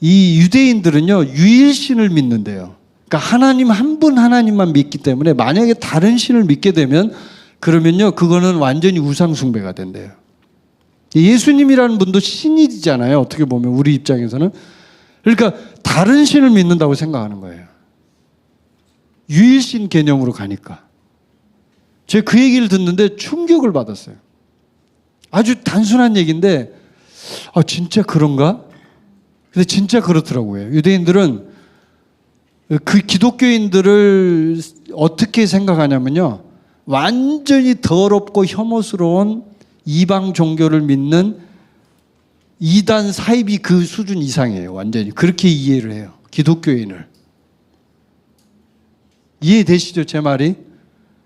이 유대인들은요, 유일신을 믿는데요. 그러니까 하나님 한 분 하나님만 믿기 때문에 만약에 다른 신을 믿게 되면 그러면요, 그거는 완전히 우상숭배가 된대요. 예수님이라는 분도 신이잖아요. 어떻게 보면 우리 입장에서는. 그러니까 다른 신을 믿는다고 생각하는 거예요. 유일신 개념으로 가니까. 제가 그 얘기를 듣는데 충격을 받았어요. 아주 단순한 얘기인데 진짜 그런가? 근데 진짜 그렇더라고요. 유대인들은 그 기독교인들을 어떻게 생각하냐면요, 완전히 더럽고 혐오스러운 이방 종교를 믿는 이단 사이비 그 수준 이상이에요. 완전히 그렇게 이해를 해요. 기독교인을. 이해되시죠? 제 말이?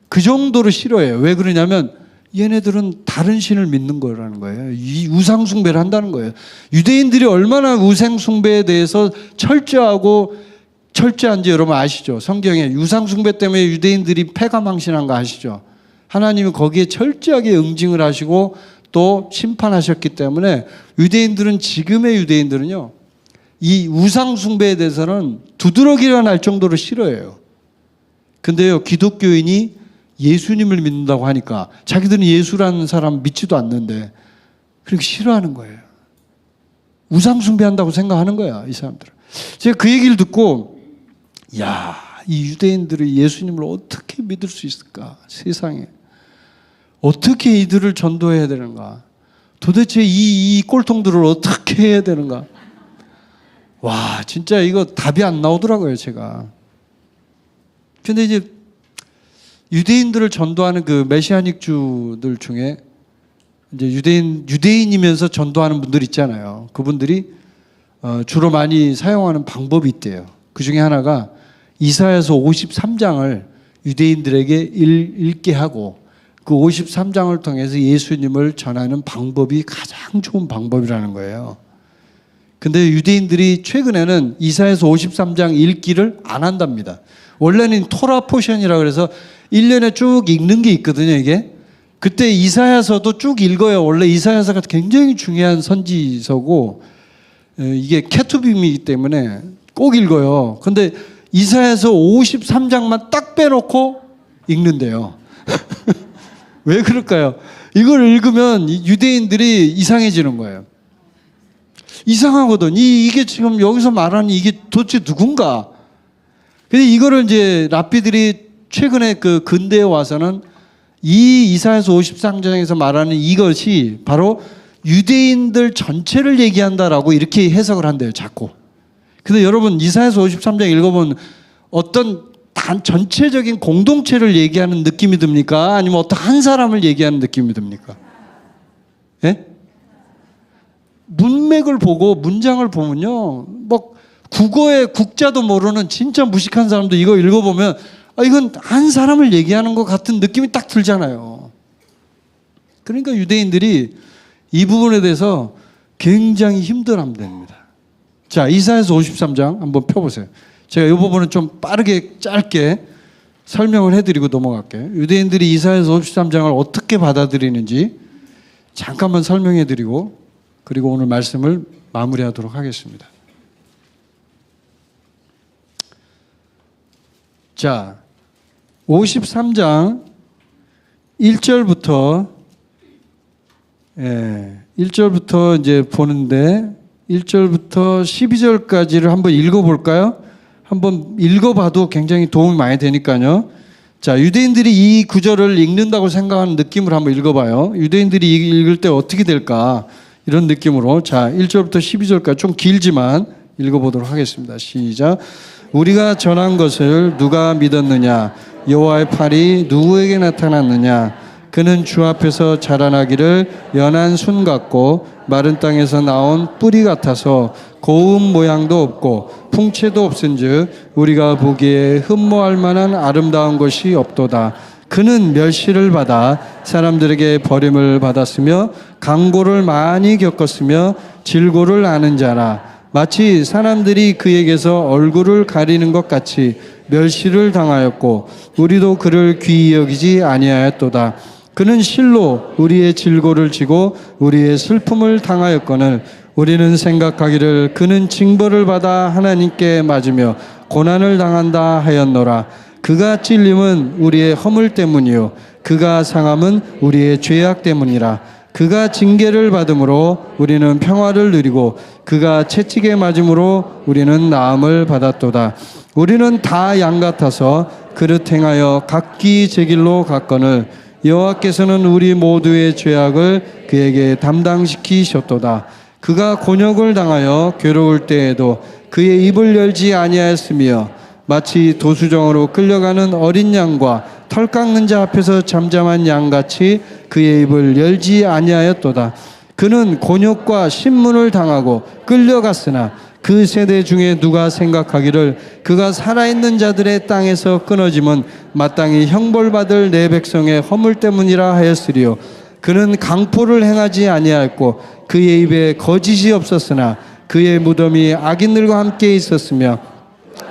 그 정도로 싫어해요. 왜 그러냐면 얘네들은 다른 신을 믿는 거라는 거예요. 우상숭배를 한다는 거예요. 유대인들이 얼마나 우상숭배에 대해서 철저한지 여러분 아시죠? 성경에 우상숭배 때문에 유대인들이 패가망신한 거 아시죠? 하나님은 거기에 철저하게 응징을 하시고 또 심판하셨기 때문에 유대인들은, 지금의 유대인들은요, 이 우상숭배에 대해서는 두드러기가 날 정도로 싫어해요. 근데요, 기독교인이 예수님을 믿는다고 하니까 자기들은 예수라는 사람 믿지도 않는데 그렇게 싫어하는 거예요. 우상숭배한다고 생각하는 거야, 이 사람들은. 제가 그 얘기를 듣고 이 유대인들이 예수님을 어떻게 믿을 수 있을까? 세상에. 어떻게 이들을 전도해야 되는가? 도대체 이 꼴통들을 어떻게 해야 되는가? 와, 진짜 이거 답이 안 나오더라고요, 제가. 근데 이제 유대인들을 전도하는 그 메시아닉 주들 중에 이제 유대인이면서 전도하는 분들 있잖아요. 그분들이 주로 많이 사용하는 방법이 있대요. 그 중에 하나가 이사야서 53장을 유대인들에게 읽게 하고 그 53장을 통해서 예수님을 전하는 방법이 가장 좋은 방법이라는 거예요. 근데 유대인들이 최근에는 이사야서 53장 읽기를 안 한답니다. 원래는 토라 포션이라고 그래서 1년에 쭉 읽는 게 있거든요, 이게. 그때 이사야서도 쭉 읽어요. 원래 이사야서가 굉장히 중요한 선지서고 이게 케투빔이기 때문에 꼭 읽어요. 근데 이사야서 53장만 딱 빼놓고 읽는데요. 왜 그럴까요? 이걸 읽으면 유대인들이 이상해지는 거예요. 이상하거든. 이게 지금 여기서 말하는 이게 도대체 누군가? 근데 이거를 이제 랍비들이 최근에 그 근대에 와서는 이 이사야서 53장에서 말하는 이것이 바로 유대인들 전체를 얘기한다라고 이렇게 해석을 한대요, 자꾸. 근데 여러분, 이사야서 53장 읽어보면 어떤 전체적인 공동체를 얘기하는 느낌이 듭니까? 아니면 어떤 한 사람을 얘기하는 느낌이 듭니까? 예? 문맥을 보고 문장을 보면요, 국어의 국자도 모르는 진짜 무식한 사람도 이거 읽어보면 이건 한 사람을 얘기하는 것 같은 느낌이 딱 들잖아요. 그러니까 유대인들이 이 부분에 대해서 굉장히 힘들어합니다. 자, 이사야서 53장 한번 펴보세요. 제가 이 부분은 좀 빠르게 짧게 설명을 해드리고 넘어갈게요. 유대인들이 이사야서 53장을 어떻게 받아들이는지 잠깐만 설명해드리고 그리고 오늘 말씀을 마무리하도록 하겠습니다. 자, 53장 1절부터 1절부터 이제 보는데 1절부터 12절까지를 한번 읽어볼까요? 한번 읽어봐도 굉장히 도움이 많이 되니까요. 자, 유대인들이 이 구절을 읽는다고 생각하는 느낌으로 한번 읽어봐요. 유대인들이 읽을 때 어떻게 될까? 이런 느낌으로. 자, 1절부터 12절까지 좀 길지만 읽어보도록 하겠습니다. 시작. 우리가 전한 것을 누가 믿었느냐? 여호와의 팔이 누구에게 나타났느냐? 그는 주 앞에서 자라나기를 연한 순 같고 마른 땅에서 나온 뿌리 같아서 고운 모양도 없고 풍채도 없은즉 우리가 보기에 흠모할 만한 아름다운 것이 없도다. 그는 멸시를 받아 사람들에게 버림을 받았으며 강고를 많이 겪었으며 질고를 아는 자라. 마치 사람들이 그에게서 얼굴을 가리는 것 같이 멸시를 당하였고 우리도 그를 귀히 여기지 아니하였도다. 그는 실로 우리의 질고를 지고 우리의 슬픔을 당하였거늘 우리는 생각하기를 그는 징벌을 받아 하나님께 맞으며 고난을 당한다 하였노라. 그가 찔림은 우리의 허물 때문이요 그가 상함은 우리의 죄악 때문이라. 그가 징계를 받음으로 우리는 평화를 누리고 그가 채찍에 맞음으로 우리는 나음을 받았도다. 우리는 다 양 같아서 그릇 행하여 각기 제 길로 갔거늘 여호와께서는 우리 모두의 죄악을 그에게 담당시키셨도다. 그가 곤욕을 당하여 괴로울 때에도 그의 입을 열지 아니하였으며 마치 도수정으로 끌려가는 어린 양과 털 깎는 자 앞에서 잠잠한 양같이 그의 입을 열지 아니하였도다. 그는 곤욕과 신문을 당하고 끌려갔으나 그 세대 중에 누가 생각하기를 그가 살아있는 자들의 땅에서 끊어짐은 마땅히 형벌받을 내 백성의 허물 때문이라 하였으리요. 그는 강포를 행하지 아니하였고 그의 입에 거짓이 없었으나 그의 무덤이 악인들과 함께 있었으며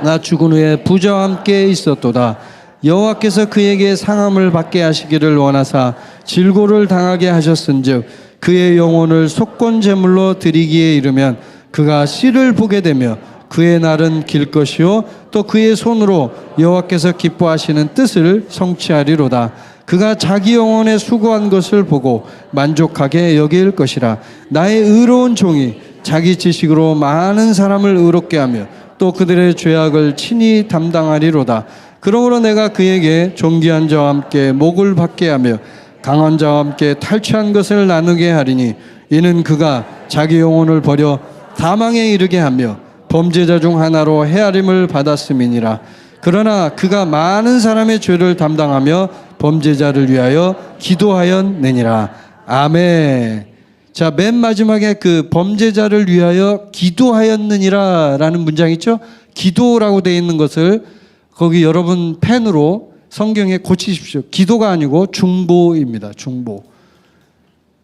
나 죽은 후에 부자와 함께 있었도다. 여호와께서 그에게 상함을 받게 하시기를 원하사 질고를 당하게 하셨은즉 그의 영혼을 속건 제물로 드리기에 이르면 그가 씨를 보게 되며 그의 날은 길 것이요 또 그의 손으로 여호와께서 기뻐하시는 뜻을 성취하리로다. 그가 자기 영혼에 수고한 것을 보고 만족하게 여길 것이라. 나의 의로운 종이 자기 지식으로 많은 사람을 의롭게 하며 또 그들의 죄악을 친히 담당하리로다. 그러므로 내가 그에게 존귀한 자와 함께 목을 받게 하며 강한 자와 함께 탈취한 것을 나누게 하리니 이는 그가 자기 영혼을 버려 사망에 이르게 하며 범죄자 중 하나로 헤아림을 받았음이니라. 그러나 그가 많은 사람의 죄를 담당하며 범죄자를 위하여 기도하였느니라. 아멘. 자, 맨 마지막에 그 범죄자를 위하여 기도하였느니라 라는 문장 있죠? 기도라고 되어 있는 것을 거기 여러분 펜으로 성경에 고치십시오. 기도가 아니고 중보입니다. 중보.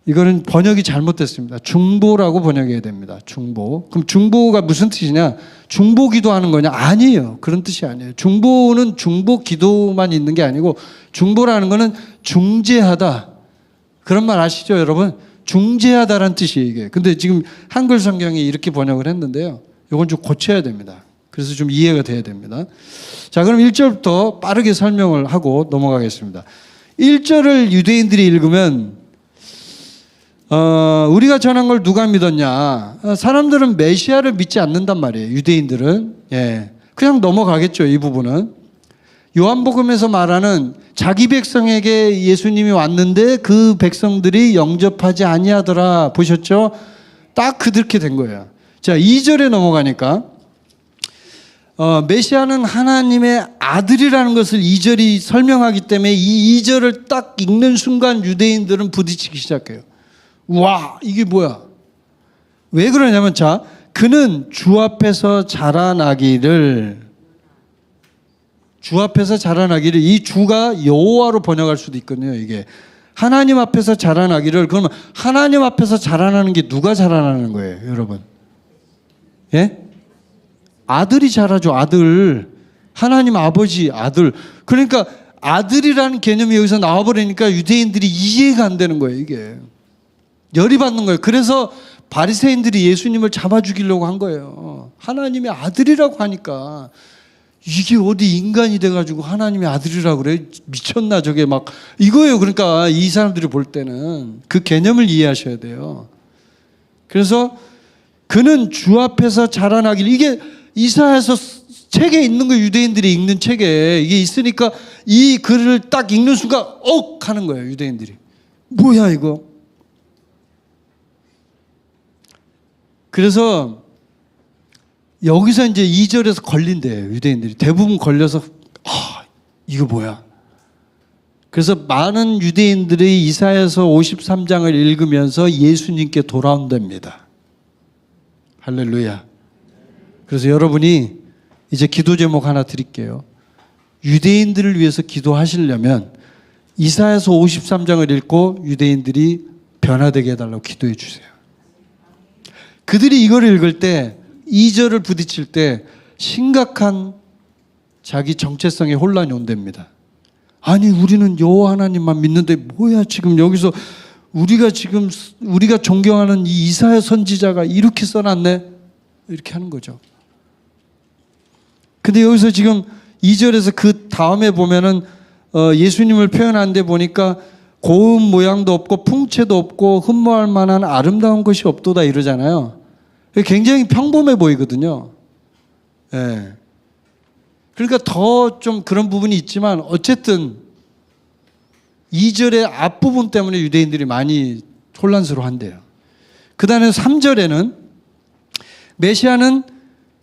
이거는 번역이 잘못됐습니다. 중보라고 번역해야 됩니다. 중보. 그럼 중보가 무슨 뜻이냐? 중보 기도하는 거냐? 아니에요. 그런 뜻이 아니에요. 중보는 중보 기도만 있는 게 아니고 중보라는 거는 중재하다. 그런 말 아시죠, 여러분? 중재하다라는 뜻이에요, 이게. 근데 지금 한글 성경이 이렇게 번역을 했는데요. 이건 좀 고쳐야 됩니다. 그래서 좀 이해가 돼야 됩니다. 자, 그럼 1절부터 빠르게 설명을 하고 넘어가겠습니다. 1절을 유대인들이 읽으면 우리가 전한 걸 누가 믿었냐? 사람들은 메시아를 믿지 않는단 말이에요. 유대인들은. 예. 그냥 넘어가겠죠, 이 부분은. 요한복음에서 말하는 자기 백성에게 예수님이 왔는데 그 백성들이 영접하지 아니하더라. 보셨죠? 딱 그렇게 된 거예요. 자, 2절에 넘어가니까 메시아는 하나님의 아들이라는 것을 2절이 설명하기 때문에 이 2절을 딱 읽는 순간 유대인들은 부딪히기 시작해요. 와, 이게 뭐야? 왜 그러냐면, 자, 그는 주 앞에서 자라나기를, 이 주가 여호와로 번역할 수도 있거든요, 이게. 하나님 앞에서 자라나기를, 그러면 하나님 앞에서 자라나는 게 누가 자라나는 거예요, 여러분? 예? 아들이 자라죠, 아들. 하나님 아버지, 아들. 그러니까 아들이라는 개념이 여기서 나와버리니까 유대인들이 이해가 안 되는 거예요, 이게. 열이 받는 거예요. 그래서 바리새인들이 예수님을 잡아 죽이려고 한 거예요. 하나님의 아들이라고 하니까 이게 어디 인간이 돼가지고 하나님의 아들이라고 그래? 미쳤나 저게 막 이거예요. 그러니까 이 사람들이 볼 때는 그 개념을 이해하셔야 돼요. 그래서 그는 주 앞에서 자라나길, 이게 이사야서 책에 있는 거, 유대인들이 읽는 책에 이게 있으니까 이 글을 딱 읽는 순간 억 하는 거예요, 유대인들이. 뭐야 이거? 그래서 여기서 이제 2절에서 걸린대요, 유대인들이. 대부분 걸려서 이거 뭐야? 그래서 많은 유대인들이 이사야서 53장을 읽으면서 예수님께 돌아온답니다. 할렐루야. 그래서 여러분이 이제 기도 제목 하나 드릴게요. 유대인들을 위해서 기도하시려면 이사야서 53장을 읽고 유대인들이 변화되게 해달라고 기도해 주세요. 그들이 이걸 읽을 때 2절을 부딪힐 때 심각한 자기 정체성의 혼란이 온답니다. 아니 우리는 여호와 하나님만 믿는데 뭐야 지금 여기서 우리가 존경하는 이 이사야 선지자가 이렇게 써놨네 이렇게 하는 거죠. 근데 여기서 지금 2절에서 그 다음에 보면은 예수님을 표현한 데 보니까 고운 모양도 없고 풍채도 없고 흠모할 만한 아름다운 것이 없도다 이러잖아요. 굉장히 평범해 보이거든요. 예. 그러니까 더 좀 그런 부분이 있지만 어쨌든 2절의 앞부분 때문에 유대인들이 많이 혼란스러워한대요. 그 다음에 3절에는 메시아는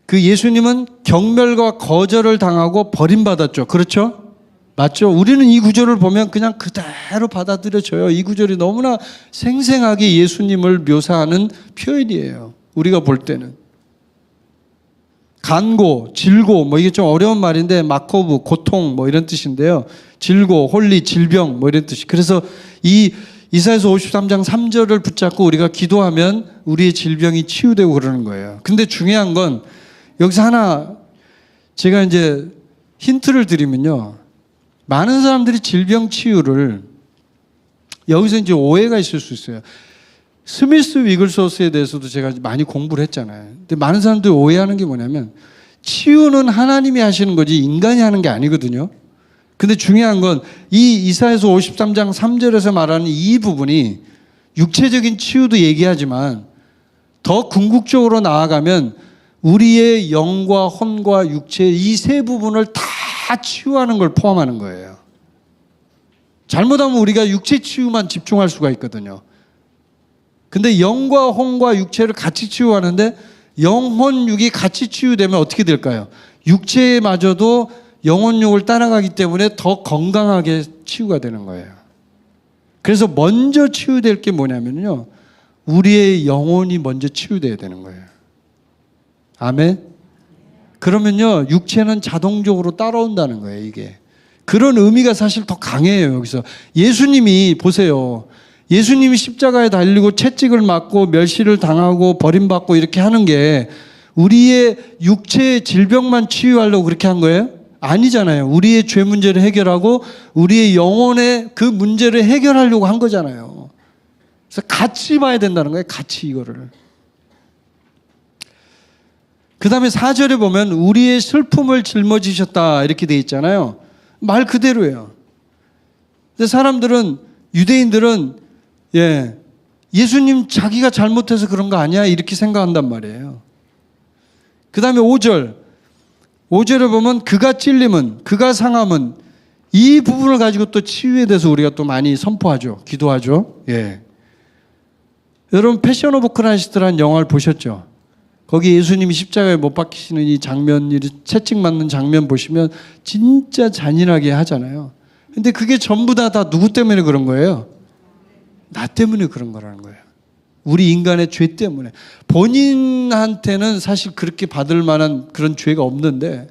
그 예수님은 경멸과 거절을 당하고 버림받았죠. 그렇죠? 맞죠? 우리는 이 구절을 보면 그냥 그대로 받아들여져요. 이 구절이 너무나 생생하게 예수님을 묘사하는 표현이에요. 우리가 볼 때는. 간고, 질고, 뭐 이게 좀 어려운 말인데 마코브, 고통 뭐 이런 뜻인데요. 질고, 홀리, 질병 뭐 이런 뜻이. 그래서 이 이사야서 53장 3절을 붙잡고 우리가 기도하면 우리의 질병이 치유되고 그러는 거예요. 근데 중요한 건 여기서 하나 제가 이제 힌트를 드리면요. 많은 사람들이 질병 치유를 여기서 이제 오해가 있을 수 있어요. 스미스 위글소스에 대해서도 제가 많이 공부를 했잖아요. 근데 많은 사람들이 오해하는 게 뭐냐면 치유는 하나님이 하시는 거지 인간이 하는 게 아니거든요. 근데 중요한 건 이 이사야서 53장 3절에서 말하는 이 부분이 육체적인 치유도 얘기하지만 더 궁극적으로 나아가면 우리의 영과 혼과 육체 이 세 부분을 다 치유하는 걸 포함하는 거예요. 잘못하면 우리가 육체 치유만 집중할 수가 있거든요. 근데 영과 혼과 육체를 같이 치유하는데 영혼 육이 같이 치유되면 어떻게 될까요? 육체마저도 영혼육을 따라가기 때문에 더 건강하게 치유가 되는 거예요. 그래서 먼저 치유될 게 뭐냐면요. 우리의 영혼이 먼저 치유돼야 되는 거예요. 아멘? 그러면요. 육체는 자동적으로 따라온다는 거예요. 이게. 그런 의미가 사실 더 강해요. 여기서. 예수님이 보세요. 예수님이 십자가에 달리고 채찍을 맞고 멸시를 당하고 버림받고 이렇게 하는 게 우리의 육체의 질병만 치유하려고 그렇게 한 거예요? 아니잖아요. 우리의 죄 문제를 해결하고 우리의 영혼의 그 문제를 해결하려고 한 거잖아요. 그래서 같이 봐야 된다는 거예요. 같이 이거를. 그 다음에 4절에 보면 우리의 슬픔을 짊어지셨다 이렇게 돼 있잖아요. 말 그대로예요. 근데 사람들은 유대인들은 예수님 자기가 잘못해서 그런 거 아니야? 이렇게 생각한단 말이에요. 그 다음에 5절에 보면 그가 찔림은, 그가 상함은 이 부분을 가지고 또 치유에 대해서 우리가 또 많이 선포하죠. 기도하죠. 예. 여러분 패션 오브 크라이스트라는 영화를 보셨죠? 거기 예수님이 십자가에 못 박히시는 이 장면, 채찍 맞는 장면 보시면 진짜 잔인하게 하잖아요. 근데 그게 전부 다 누구 때문에 그런 거예요? 나 때문에 그런 거라는 거예요. 우리 인간의 죄 때문에. 본인한테는 사실 그렇게 받을 만한 그런 죄가 없는데.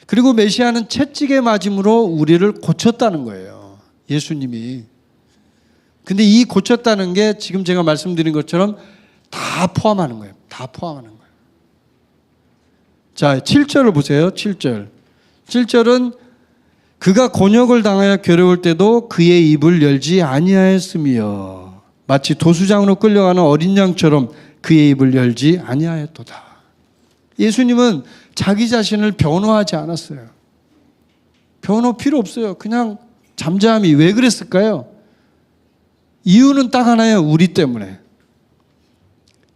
그리고 메시아는 채찍에 맞음으로 우리를 고쳤다는 거예요. 예수님이. 근데 이 고쳤다는 게 지금 제가 말씀드린 것처럼 다 포함하는 거예요. 다 포함하는 거예요. 자, 7절을 보세요. 7절. 7절은 그가 곤욕을 당하여 괴로울 때도 그의 입을 열지 아니하였으며 마치 도수장으로 끌려가는 어린 양처럼 그의 입을 열지 아니하였도다. 예수님은 자기 자신을 변호하지 않았어요. 변호 필요 없어요. 그냥 잠잠히. 왜 그랬을까요? 이유는 딱 하나예요. 우리 때문에.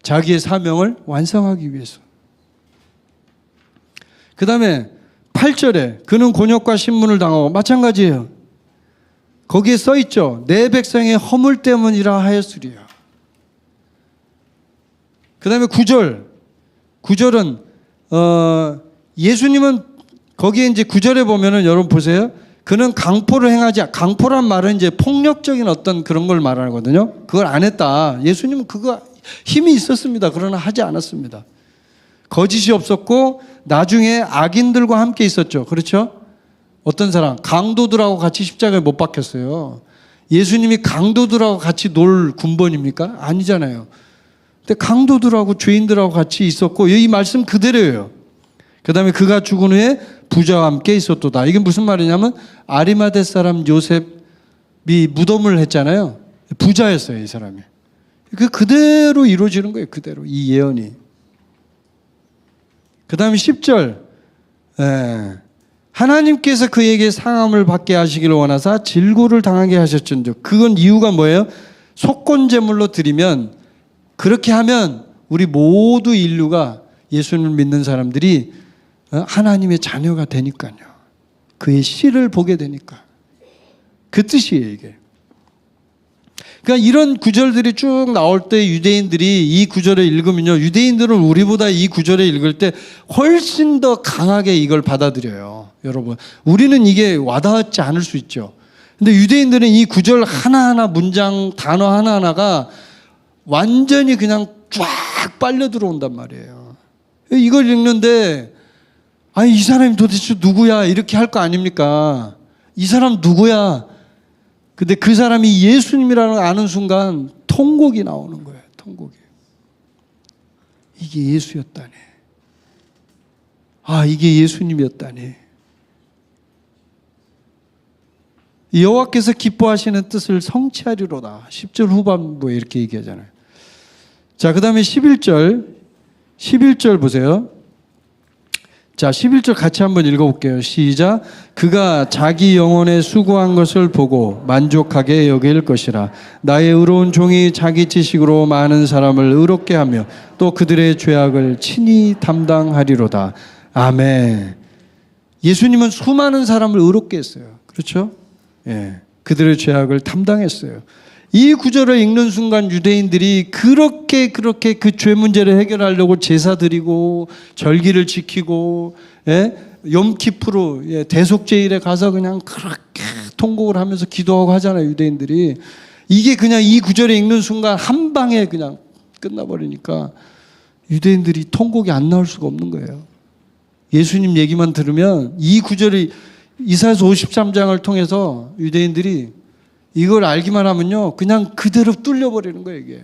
자기의 사명을 완성하기 위해서. 그 다음에 8절에 그는 곤욕과 신문을 당하고 마찬가지예요. 거기에 써 있죠. 내 백성의 허물 때문이라 하였으리요. 그 다음에 9절은 예수님은 거기에 이제 9절에 보면은 여러분 보세요. 그는 강포를 강포란 말은 이제 폭력적인 어떤 그런 걸 말하거든요. 그걸 안 했다. 예수님은 그거 힘이 있었습니다. 그러나 하지 않았습니다. 거짓이 없었고 나중에 악인들과 함께 있었죠. 그렇죠? 어떤 사람 강도들하고 같이 십자가에 못 박혔어요. 예수님이 강도들하고 같이 놀 군번입니까? 아니잖아요. 근데 강도들하고 죄인들하고 같이 있었고 이 말씀 그대로예요. 그 다음에 그가 죽은 후에 부자와 함께 있었도다. 이게 무슨 말이냐면 아리마대 사람 요셉이 무덤을 했잖아요. 부자였어요, 이 사람이. 그대로 이루어지는 거예요. 그대로 이 예언이. 그 다음에 10절 하나님께서 그에게 상함을 받게 하시기를 원하사 질고를 당하게 하셨은즉. 그건 이유가 뭐예요? 속건제물로 드리면 그렇게 하면 우리 모두 인류가 예수님을 믿는 사람들이 하나님의 자녀가 되니까요. 그의 씨를 보게 되니까. 그 뜻이에요, 이게. 그러니까 이런 구절들이 쭉 나올 때 유대인들이 이 구절을 읽으면요. 유대인들은 우리보다 이 구절을 읽을 때 훨씬 더 강하게 이걸 받아들여요. 여러분. 우리는 이게 와닿지 않을 수 있죠. 근데 유대인들은 이 구절 하나하나 문장, 단어 하나하나가 완전히 그냥 쫙 빨려 들어온단 말이에요. 이걸 읽는데 아니 이 사람이 도대체 누구야 이렇게 할 거 아닙니까? 이 사람 누구야? 근데 그 사람이 예수님이라는 걸 아는 순간 통곡이 나오는 거예요. 통곡이. 이게 예수였다니. 아, 이게 예수님이었다니. 여호와께서 기뻐하시는 뜻을 성취하리로다. 10절 후반부에 이렇게 얘기하잖아요. 자, 그 다음에 11절 보세요. 자, 11절 같이 한번 읽어볼게요. 시작. 그가 자기 영혼에 수고한 것을 보고 만족하게 여길 것이라. 나의 의로운 종이 자기 지식으로 많은 사람을 의롭게 하며 또 그들의 죄악을 친히 담당하리로다. 아멘. 예수님은 수많은 사람을 의롭게 했어요. 그렇죠? 예. 그들의 죄악을 담당했어요. 이 구절을 읽는 순간 유대인들이 그렇게 그 죄 문제를 해결하려고 제사 드리고 절기를 지키고 욤키프르 대속제일에 가서 그냥 그렇게 통곡을 하면서 기도하고 하잖아요. 유대인들이. 이게 그냥 이 구절을 읽는 순간 한 방에 그냥 끝나버리니까 유대인들이 통곡이 안 나올 수가 없는 거예요. 예수님 얘기만 들으면 이 구절이 이사야서 53장을 통해서 유대인들이 이걸 알기만 하면요 그냥 그대로 뚫려버리는 거예요 이게.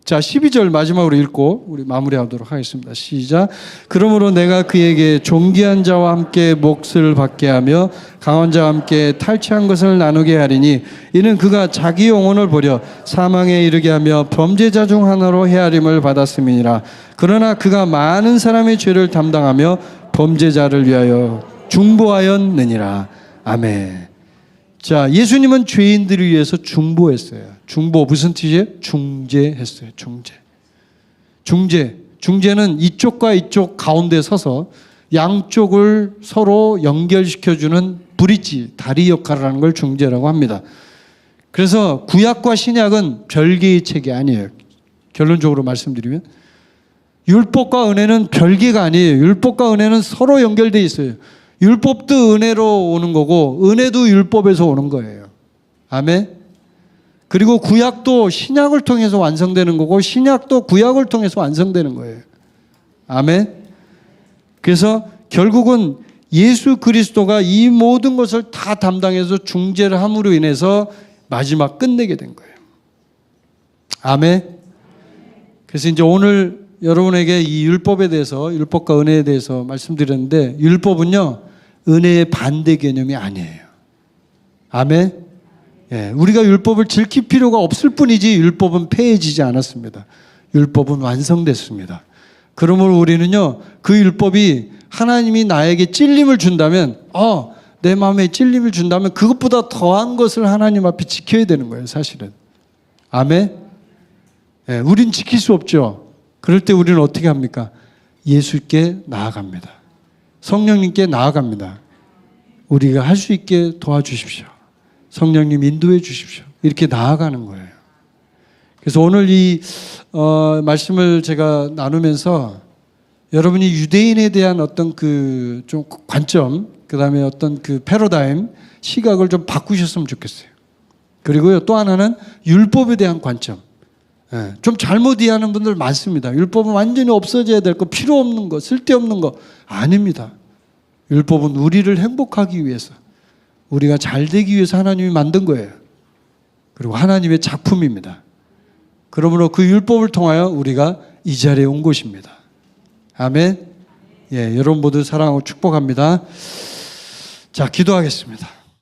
자 12절 마지막으로 읽고 우리 마무리하도록 하겠습니다. 시작. 그러므로 내가 그에게 존귀한 자와 함께 몫을 받게 하며 강한 자와 함께 탈취한 것을 나누게 하리니 이는 그가 자기 영혼을 버려 사망에 이르게 하며 범죄자 중 하나로 헤아림을 받았음이니라. 그러나 그가 많은 사람의 죄를 담당하며 범죄자를 위하여 중보하였느니라. 아멘. 자, 예수님은 죄인들을 위해서 중보했어요. 중보 무슨 뜻이에요? 중재했어요. 중재는 이쪽과 이쪽 가운데 서서 양쪽을 서로 연결시켜주는 브릿지, 다리 역할을 하는 걸 중재라고 합니다. 그래서 구약과 신약은 별개의 책이 아니에요. 결론적으로 말씀드리면 율법과 은혜는 별개가 아니에요. 율법과 은혜는 서로 연결되어 있어요. 율법도 은혜로 오는 거고 은혜도 율법에서 오는 거예요. 아멘. 그리고 구약도 신약을 통해서 완성되는 거고 신약도 구약을 통해서 완성되는 거예요. 아멘. 그래서 결국은 예수 그리스도가 이 모든 것을 다 담당해서 중재를 함으로 인해서 마지막 끝내게 된 거예요. 아멘. 그래서 이제 오늘 여러분에게 이 율법에 대해서 율법과 은혜에 대해서 말씀드렸는데 율법은요 은혜의 반대 개념이 아니에요. 아멘. 예, 우리가 율법을 지킬 필요가 없을 뿐이지 율법은 폐해지지 않았습니다. 율법은 완성됐습니다. 그러므로 우리는요 그 율법이 하나님이 나에게 찔림을 준다면 내 마음에 찔림을 준다면 그것보다 더한 것을 하나님 앞에 지켜야 되는 거예요. 사실은. 아멘. 예, 우린 지킬 수 없죠. 그럴 때 우리는 어떻게 합니까? 예수께 나아갑니다. 성령님께 나아갑니다. 우리가 할 수 있게 도와주십시오. 성령님 인도해 주십시오. 이렇게 나아가는 거예요. 그래서 오늘 이 말씀을 제가 나누면서 여러분이 유대인에 대한 어떤 그 좀 관점, 그다음에 어떤 그 패러다임, 시각을 좀 바꾸셨으면 좋겠어요. 그리고요, 또 하나는 율법에 대한 관점. 예, 좀 잘못 이해하는 분들 많습니다. 율법은 완전히 없어져야 될 거, 필요 없는 거, 쓸데없는 거. 아닙니다. 율법은 우리를 행복하기 위해서, 우리가 잘 되기 위해서 하나님이 만든 거예요. 그리고 하나님의 작품입니다. 그러므로 그 율법을 통하여 우리가 이 자리에 온 것입니다. 아멘. 예, 여러분 모두 사랑하고 축복합니다. 자, 기도하겠습니다.